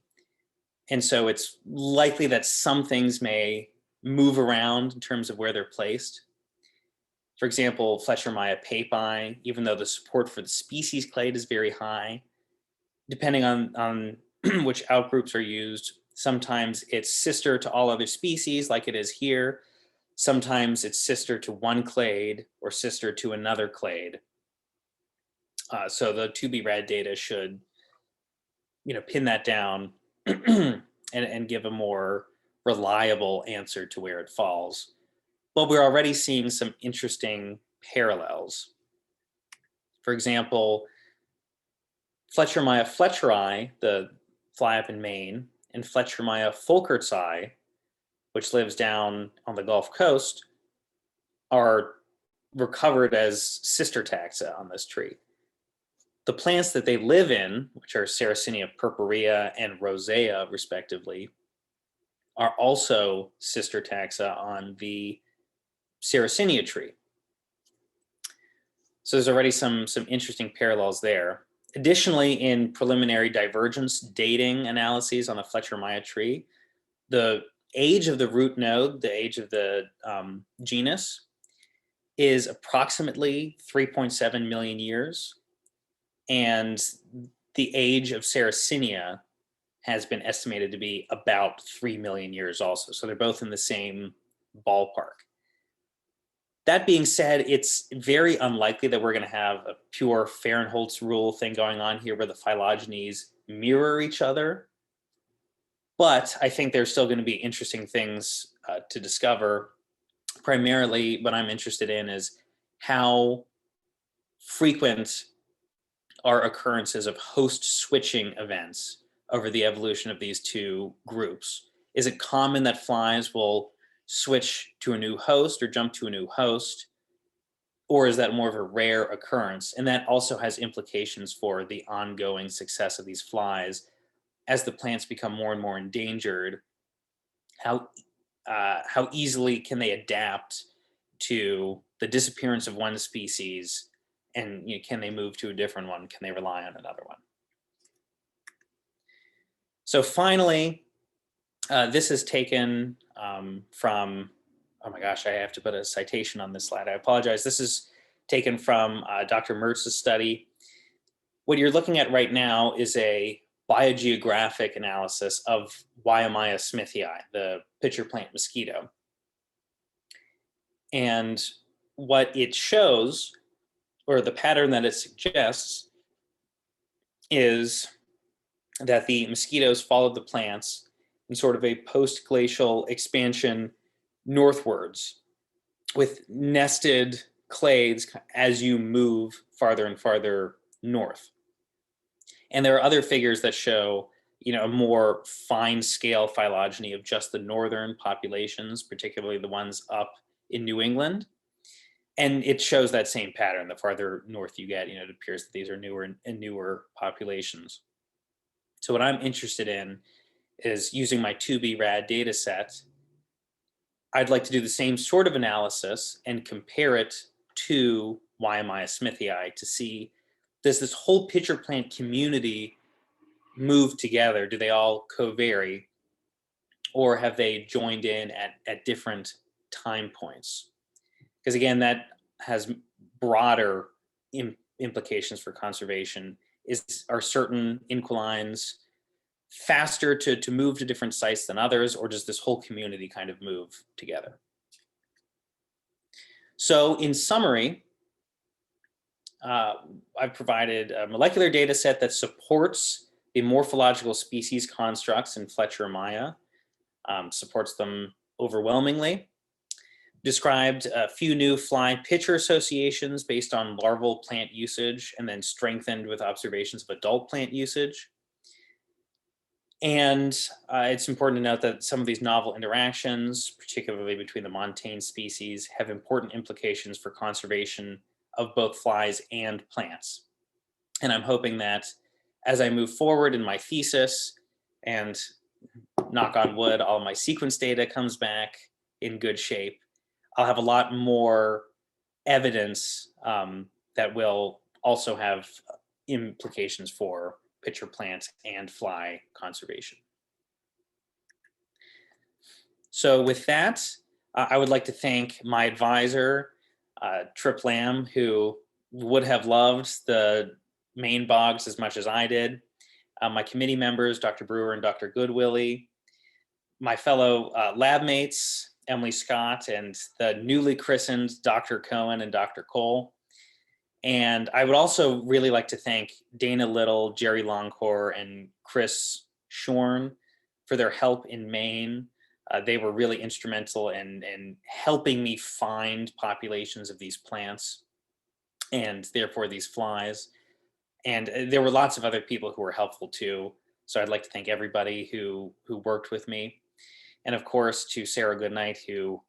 And so it's likely that some things may move around in terms of where they're placed. For example, Fletcherimyia papi, even though the support for the species clade is very high, depending on which outgroups are used, sometimes it's sister to all other species like it is here. Sometimes it's sister to one clade or sister to another clade. So the 2B rad data should, pin that down and give a more reliable answer to where it falls. But we're already seeing some interesting parallels. For example, Fletcherimyia fletcheri, the fly up in Maine, and Fletcherimyia fulkertsi, which lives down on the Gulf Coast, are recovered as sister taxa on this tree. The plants that they live in, which are Sarracenia purpurea and rosea, respectively, are also sister taxa on the Sarracenia tree. So there's already some interesting parallels there. Additionally, in preliminary divergence dating analyses on the Fletcherimyia tree, the age of the root node, the age of the genus, is approximately 3.7 million years. And the age of Sarracenia has been estimated to be about 3 million years also. So they're both in the same ballpark. That being said, it's very unlikely that we're going to have a pure Fahrenholtz rule thing going on here where the phylogenies mirror each other. But I think there's still going to be interesting things to discover. Primarily, what I'm interested in is how frequent are occurrences of host switching events over the evolution of these two groups. Is it common that flies will switch to a new host or jump to a new host? Or is that more of a rare occurrence? And that also has implications for the ongoing success of these flies as the plants become more and more endangered. How easily can they adapt to the disappearance of one species, and can they move to a different one? Can they rely on another one? So finally, this is taken from, oh my gosh, I have to put a citation on this slide. I apologize. This is taken from Dr. Mertz's study. What you're looking at right now is a biogeographic analysis of Wyomia smithii, the pitcher plant mosquito. And what it shows, or the pattern that it suggests, is that the mosquitoes followed the plants in sort of a post-glacial expansion northwards with nested clades as you move farther and farther north. And there are other figures that show, a more fine-scale phylogeny of just the northern populations, particularly the ones up in New England. And it shows that same pattern. The farther north you get, it appears that these are newer and newer populations. So what I'm interested in is using my 2B rad data set. I'd like to do the same sort of analysis and compare it to Wyomia smithii to see, does this whole pitcher plant community move together? Do they all co-vary? Or have they joined in at different time points? Because again, that has broader implications for conservation. Are certain inquilines faster to move to different sites than others, or does this whole community kind of move together? So in summary, I've provided a molecular data set that supports the morphological species constructs in Fletcherimyia, supports them overwhelmingly. Described a few new fly-pitcher associations based on larval plant usage, and then strengthened with observations of adult plant usage. And it's important to note that some of these novel interactions, particularly between the montane species, have important implications for conservation of both flies and plants. And I'm hoping that as I move forward in my thesis, and knock on wood, all my sequence data comes back in good shape, I'll have a lot more evidence that will also have implications for pitcher plant and fly conservation. So with that, I would like to thank my advisor, Trip Lamb, who would have loved the Maine bogs as much as I did, my committee members, Dr. Brewer and Dr. Goodwillie, my fellow lab mates, Emily Scott, and the newly christened Dr. Cohen and Dr. Cole. And I would also really like to thank Dana Little, Jerry Longcore, and Chris Shorn for their help in Maine. They were really instrumental in helping me find populations of these plants and therefore these flies. And there were lots of other people who were helpful too. So I'd like to thank everybody who worked with me. And of course, to Sarah Goodnight, who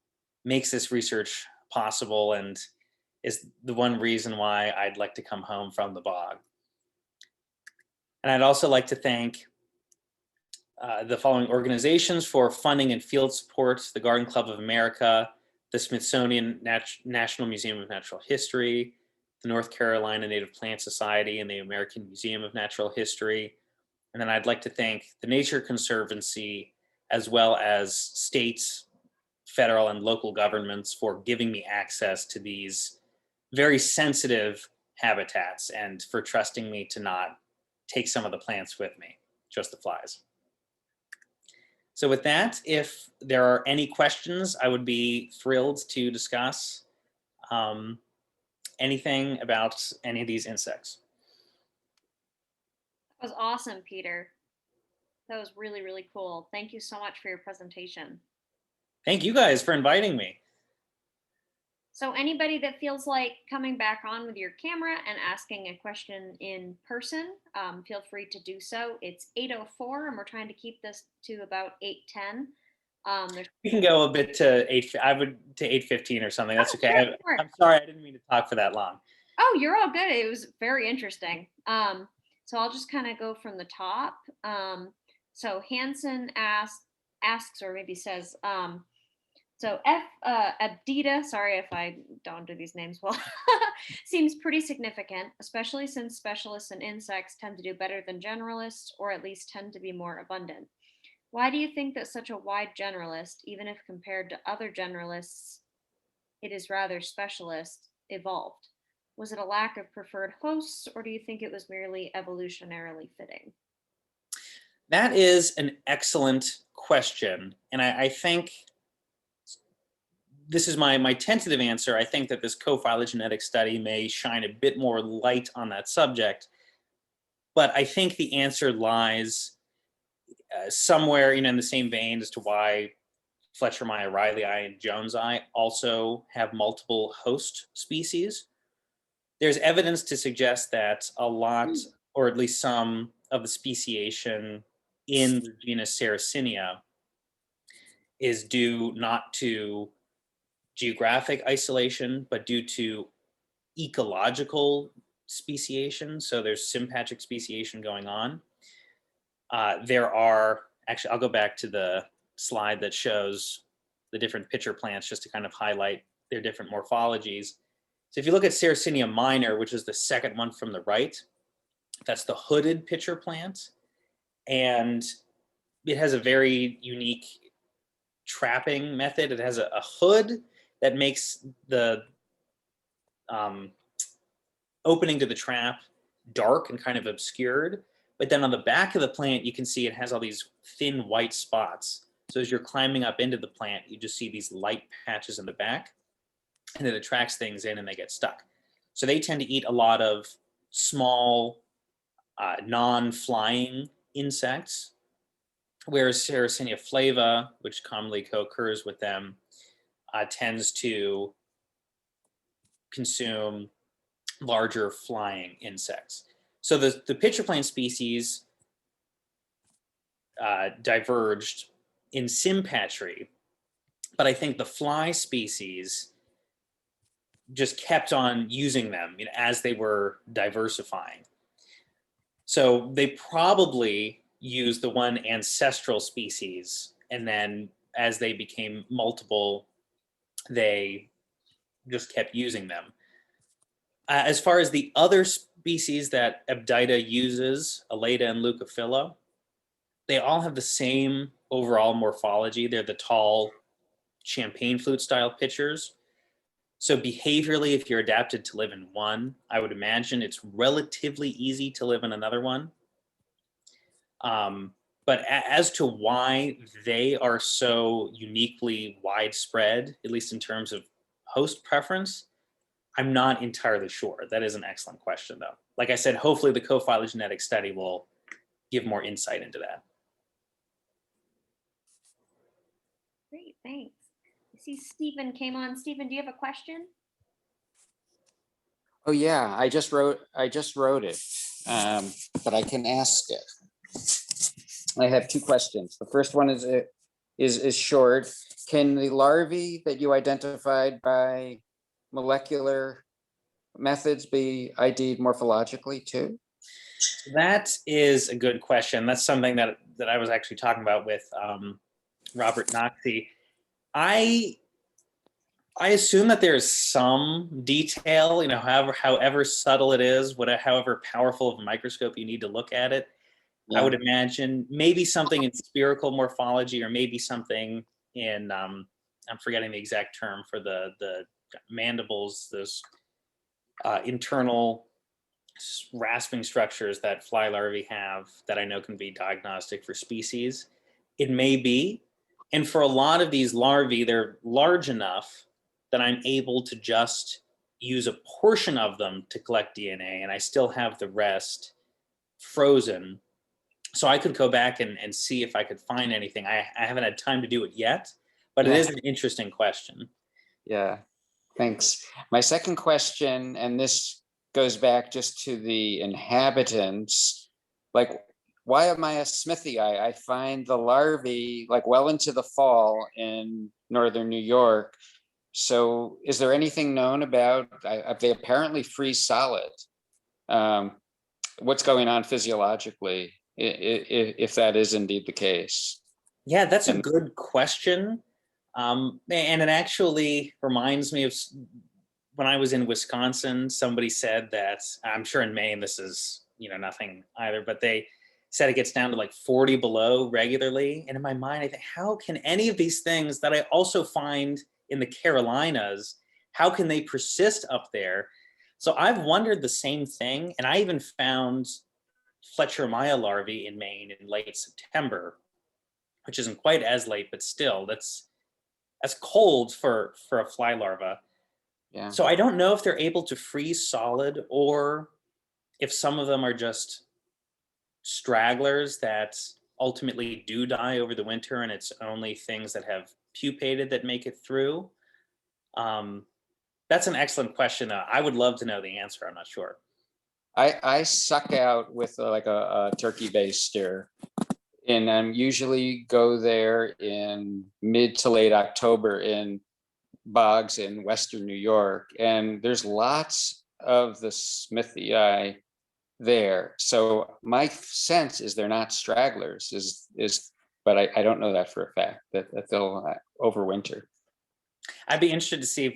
makes this research possible and is the one reason why I'd like to come home from the bog. And I'd also like to thank the following organizations for funding and field support: the Garden Club of America, the Smithsonian National Museum of Natural History, the North Carolina Native Plant Society, and the American Museum of Natural History. And then I'd like to thank the Nature Conservancy, as well as states, federal, and local governments for giving me access to these very sensitive habitats and for trusting me to not take some of the plants with me, just the flies. So with that, if there are any questions, I would be thrilled to discuss anything about any of these insects. That was awesome, Peter. That was really, really cool. Thank you so much for your presentation. Thank you guys for inviting me. So anybody that feels like coming back on with your camera and asking a question in person, feel free to do so. It's 8:04 and we're trying to keep this to about 8:10. We can go a bit to 8:15 or something. That's okay. Sure. I'm sorry, I didn't mean to talk for that long. Oh, you're all good. It was very interesting. So I'll just kind of go from the top. So Hansen asks, or maybe says, so Adida, sorry if I don't do these names well, seems pretty significant, especially since specialists in insects tend to do better than generalists, or at least tend to be more abundant. Why do you think that such a wide generalist, even if compared to other generalists, it is rather specialist, evolved? Was it a lack of preferred hosts, or do you think it was merely evolutionarily fitting? That is an excellent question. And I think this is my tentative answer. I think that this co-phylogenetic study may shine a bit more light on that subject. But I think the answer lies somewhere in the same vein as to why Fletcherimyia, Riley-I, and Jones-I also have multiple host species. There's evidence to suggest that a lot, or at least some, of the speciation in the genus Sarracenia is due not to geographic isolation, but due to ecological speciation. So there's sympatric speciation going on. There are, actually, I'll go back to the slide that shows the different pitcher plants just to kind of highlight their different morphologies. So if you look at Sarracenia minor, which is the second one from the right, that's the hooded pitcher plant. And it has a very unique trapping method. It has a hood that makes the opening to the trap dark and kind of obscured, But then on the back of the plant, you can see it has all these thin white spots. So as you're climbing up into the plant, you just see these light patches in the back, and it attracts things in and they get stuck. So they tend to eat a lot of small, non-flying insects, whereas Sarracenia flava, which commonly co-occurs with them, tends to consume larger flying insects. So the pitcher plant species diverged in sympatry, but I think the fly species just kept on using them, you know, as they were diversifying. So they probably used the one ancestral species, and then as they became multiple, they just kept using them. As far as the other species that Ebdita uses, Alata and Leucophila, they all have the same overall morphology. They're the tall champagne flute style pitchers. So behaviorally, if you're adapted to live in one, I would imagine it's relatively easy to live in another one. But as to why they are so uniquely widespread, at least in terms of host preference, I'm not entirely sure. That is an excellent question, though. Like I said, hopefully the co-phylogenetic study will give more insight into that. Great, thanks. I see Stephen came on. Stephen, do you have a question? Oh yeah, I just wrote it, but I can ask it. I have two questions. The first one is short. Can the larvae that you identified by molecular methods be ID'd morphologically too? That is a good question. That's something that I was actually talking about with Robert Noxie. I assume that there's some detail, you know, however subtle it is, however powerful of a microscope you need to look at it. Yeah. I would imagine maybe something in spherical morphology, or maybe something in I'm forgetting the exact term for the mandibles, those internal rasping structures that fly larvae have that I know can be diagnostic for species. It may be. And for a lot of these larvae, they're large enough that I'm able to just use a portion of them to collect DNA, and I still have the rest frozen. So I could go back and see if I could find anything. I haven't had time to do it yet, but It is an interesting question. Yeah, thanks. My second question, and this goes back just to the inhabitants, like, why am I a Smithii? I find the larvae like well into the fall in northern New York. So is there anything known about, they apparently freeze solid. What's going on physiologically, if that is indeed the case? Yeah, that's a good question. And it actually reminds me of when I was in Wisconsin, somebody said that, I'm sure in Maine, this is, you know, nothing either, but they said it gets down to like 40 below regularly. And in my mind, I think, how can any of these things that I also find in the Carolinas, how can they persist up there? So I've wondered the same thing. And I even found Fletcherimyia larvae in Maine in late September, which isn't quite as late, but still, that's cold for a fly larva. Yeah. So I don't know if they're able to freeze solid, or if some of them are just stragglers that ultimately do die over the winter, and it's only things that have pupated that make it through. That's an excellent question, though. I would love to know the answer. I'm not sure. I suck out with like a turkey baster, and usually go there in mid to late October in bogs in Western New York, and there's lots of the Smithii there. So my sense is they're not stragglers, but I don't know that for a fact, that they'll overwinter. I'd be interested to see if,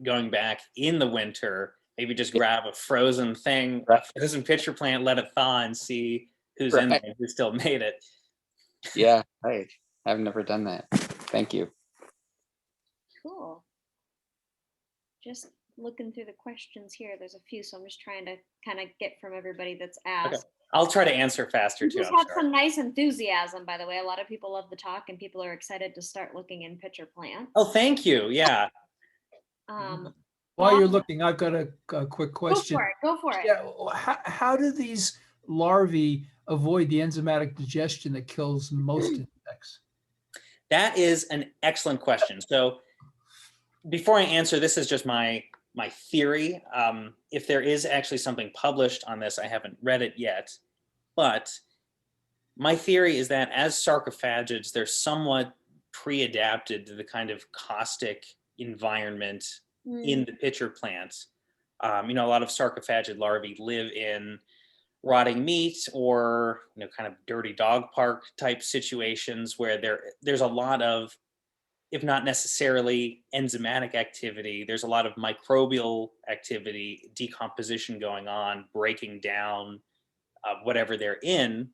going back in the winter, maybe just grab a frozen thing, a frozen pitcher plant, let it thaw, and see who's in there, who still made it. Yeah, right. I've never done that. Thank you. Cool. Just looking through the questions here, there's a few, so I'm just trying to kind of get from everybody that's asked. I'll try to answer faster You too. just I'm have sure. some nice enthusiasm, by the way. A lot of people love the talk, and people are excited to start looking in pitcher plants. Oh, thank you. Yeah. While you're Bob, looking, I've got a quick go question. for it. Go for it. Yeah, how do these larvae avoid the enzymatic digestion that kills most insects? That is an excellent question. So before I answer, this is just my theory. If there is actually something published on this, I haven't read it yet. But my theory is that as sarcophagids, they're somewhat pre-adapted to the kind of caustic environment in the pitcher plants. You know, a lot of sarcophagid larvae live in rotting meat or, you know, kind of dirty dog park type situations where there's a lot of, if not necessarily enzymatic activity, there's a lot of microbial activity, decomposition going on, breaking down whatever they're in.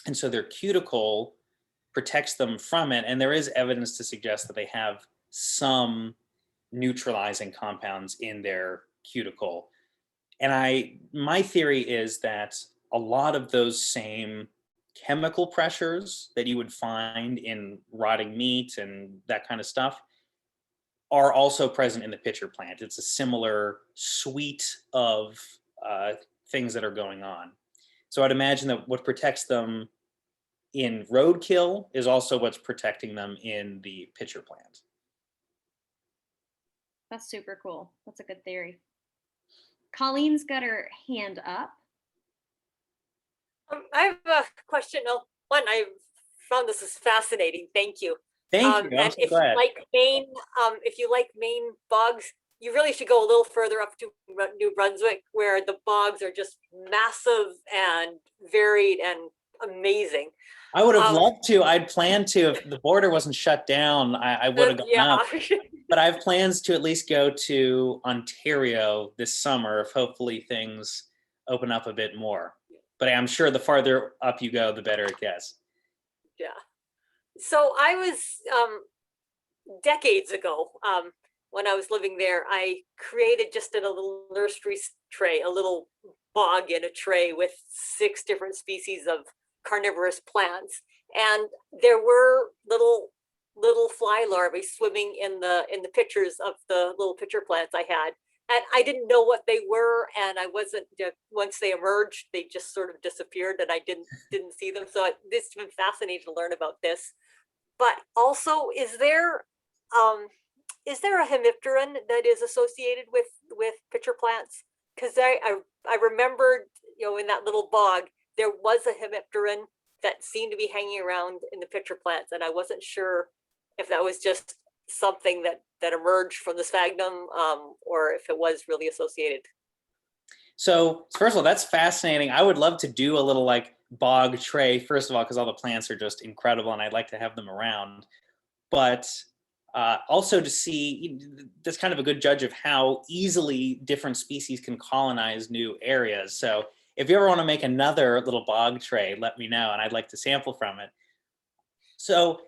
And so their cuticle protects them from it. And there is evidence to suggest that they have some neutralizing compounds in their cuticle. And my theory is that a lot of those same chemical pressures that you would find in rotting meat and that kind of stuff are also present in the pitcher plant. It's a similar suite of things that are going on. So I'd imagine that what protects them in roadkill is also what's protecting them in the pitcher plant. That's super cool. That's a good theory. Colleen's got her hand up. I have a question. One, I found this is fascinating. Thank you. Thank you. I'm And so if glad. you like Maine, bogs, you really should go a little further up to New Brunswick, where the bogs are just massive and varied and amazing. I would have loved to. I'd planned to. If the border wasn't shut down, I would have gone up. But I have plans to at least go to Ontario this summer if hopefully things open up a bit more. But I'm sure the farther up you go, the better it gets. Yeah. So I was decades ago, when I was living there, I created just in a little nursery tray, a little bog in a tray with 6 different species of carnivorous plants, and there were little fly larvae swimming in the pitchers of the little pitcher plants I had, and I didn't know what they were, and I wasn't, once they emerged, they just sort of disappeared, and I didn't see them. So it's been fascinating to learn about this. But also, is there a hemipteran that is associated with pitcher plants? Because I remembered, in that little bog, there was a hemipteran that seemed to be hanging around in the pitcher plants, and I wasn't sure if that was just something that emerged from the sphagnum, or if it was really associated. So first of all, that's fascinating. I would love to do a little like bog tray, first of all, because all the plants are just incredible and I'd like to have them around. But also to see, that's kind of a good judge of how easily different species can colonize new areas. So if you ever want to make another little bog tray, let me know and I'd like to sample from it. So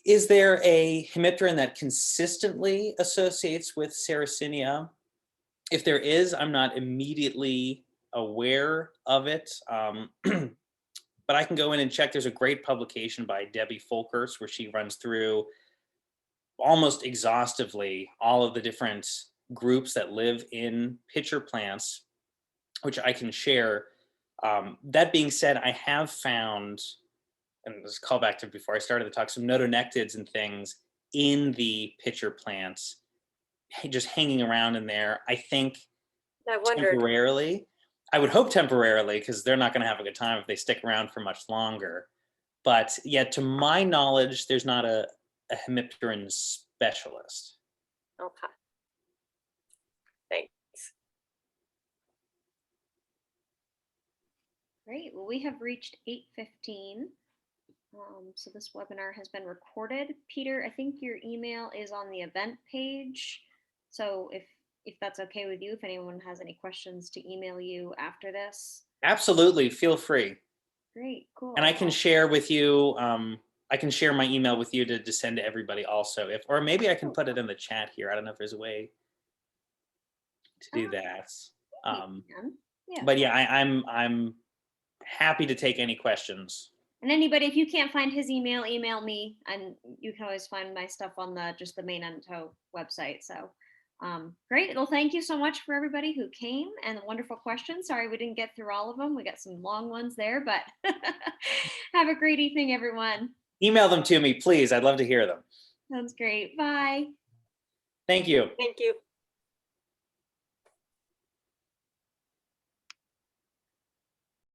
is there a hemipteran that consistently associates with Sarracenia? If there is, I'm not immediately aware of it, but I can go in and check. There's a great publication by Debbie Folkers where she runs through almost exhaustively all of the different groups that live in pitcher plants, which I can share. That being said, I have found, and let's call back to before I started the talk, some notonectids and things in the pitcher plants just hanging around in there. I think I wondered. temporarily. I would hope temporarily, because they're not going to have a good time if they stick around for much longer. But yeah, to my knowledge, there's not a hemipteran specialist. Okay. Thanks. Great. Well, we have reached 8:15. So this webinar has been recorded. Peter, I think your email is on the event page. So if that's okay with you, if anyone has any questions to email you after this. Absolutely, feel free. Great, cool. And I can share with you, I can share my email with you to send to everybody also. Or maybe I can put it in the chat here. I don't know if there's a way to do that. Yeah. But yeah, happy to take any questions. And anybody, if you can't find his email, email me, and you can always find my stuff on just the Maine Ento website. So great. Well, thank you so much for everybody who came and the wonderful questions. Sorry we didn't get through all of them. We got some long ones there, but have a great evening, everyone. Email them to me, please. I'd love to hear them. Sounds great. Bye. Thank you. Thank you.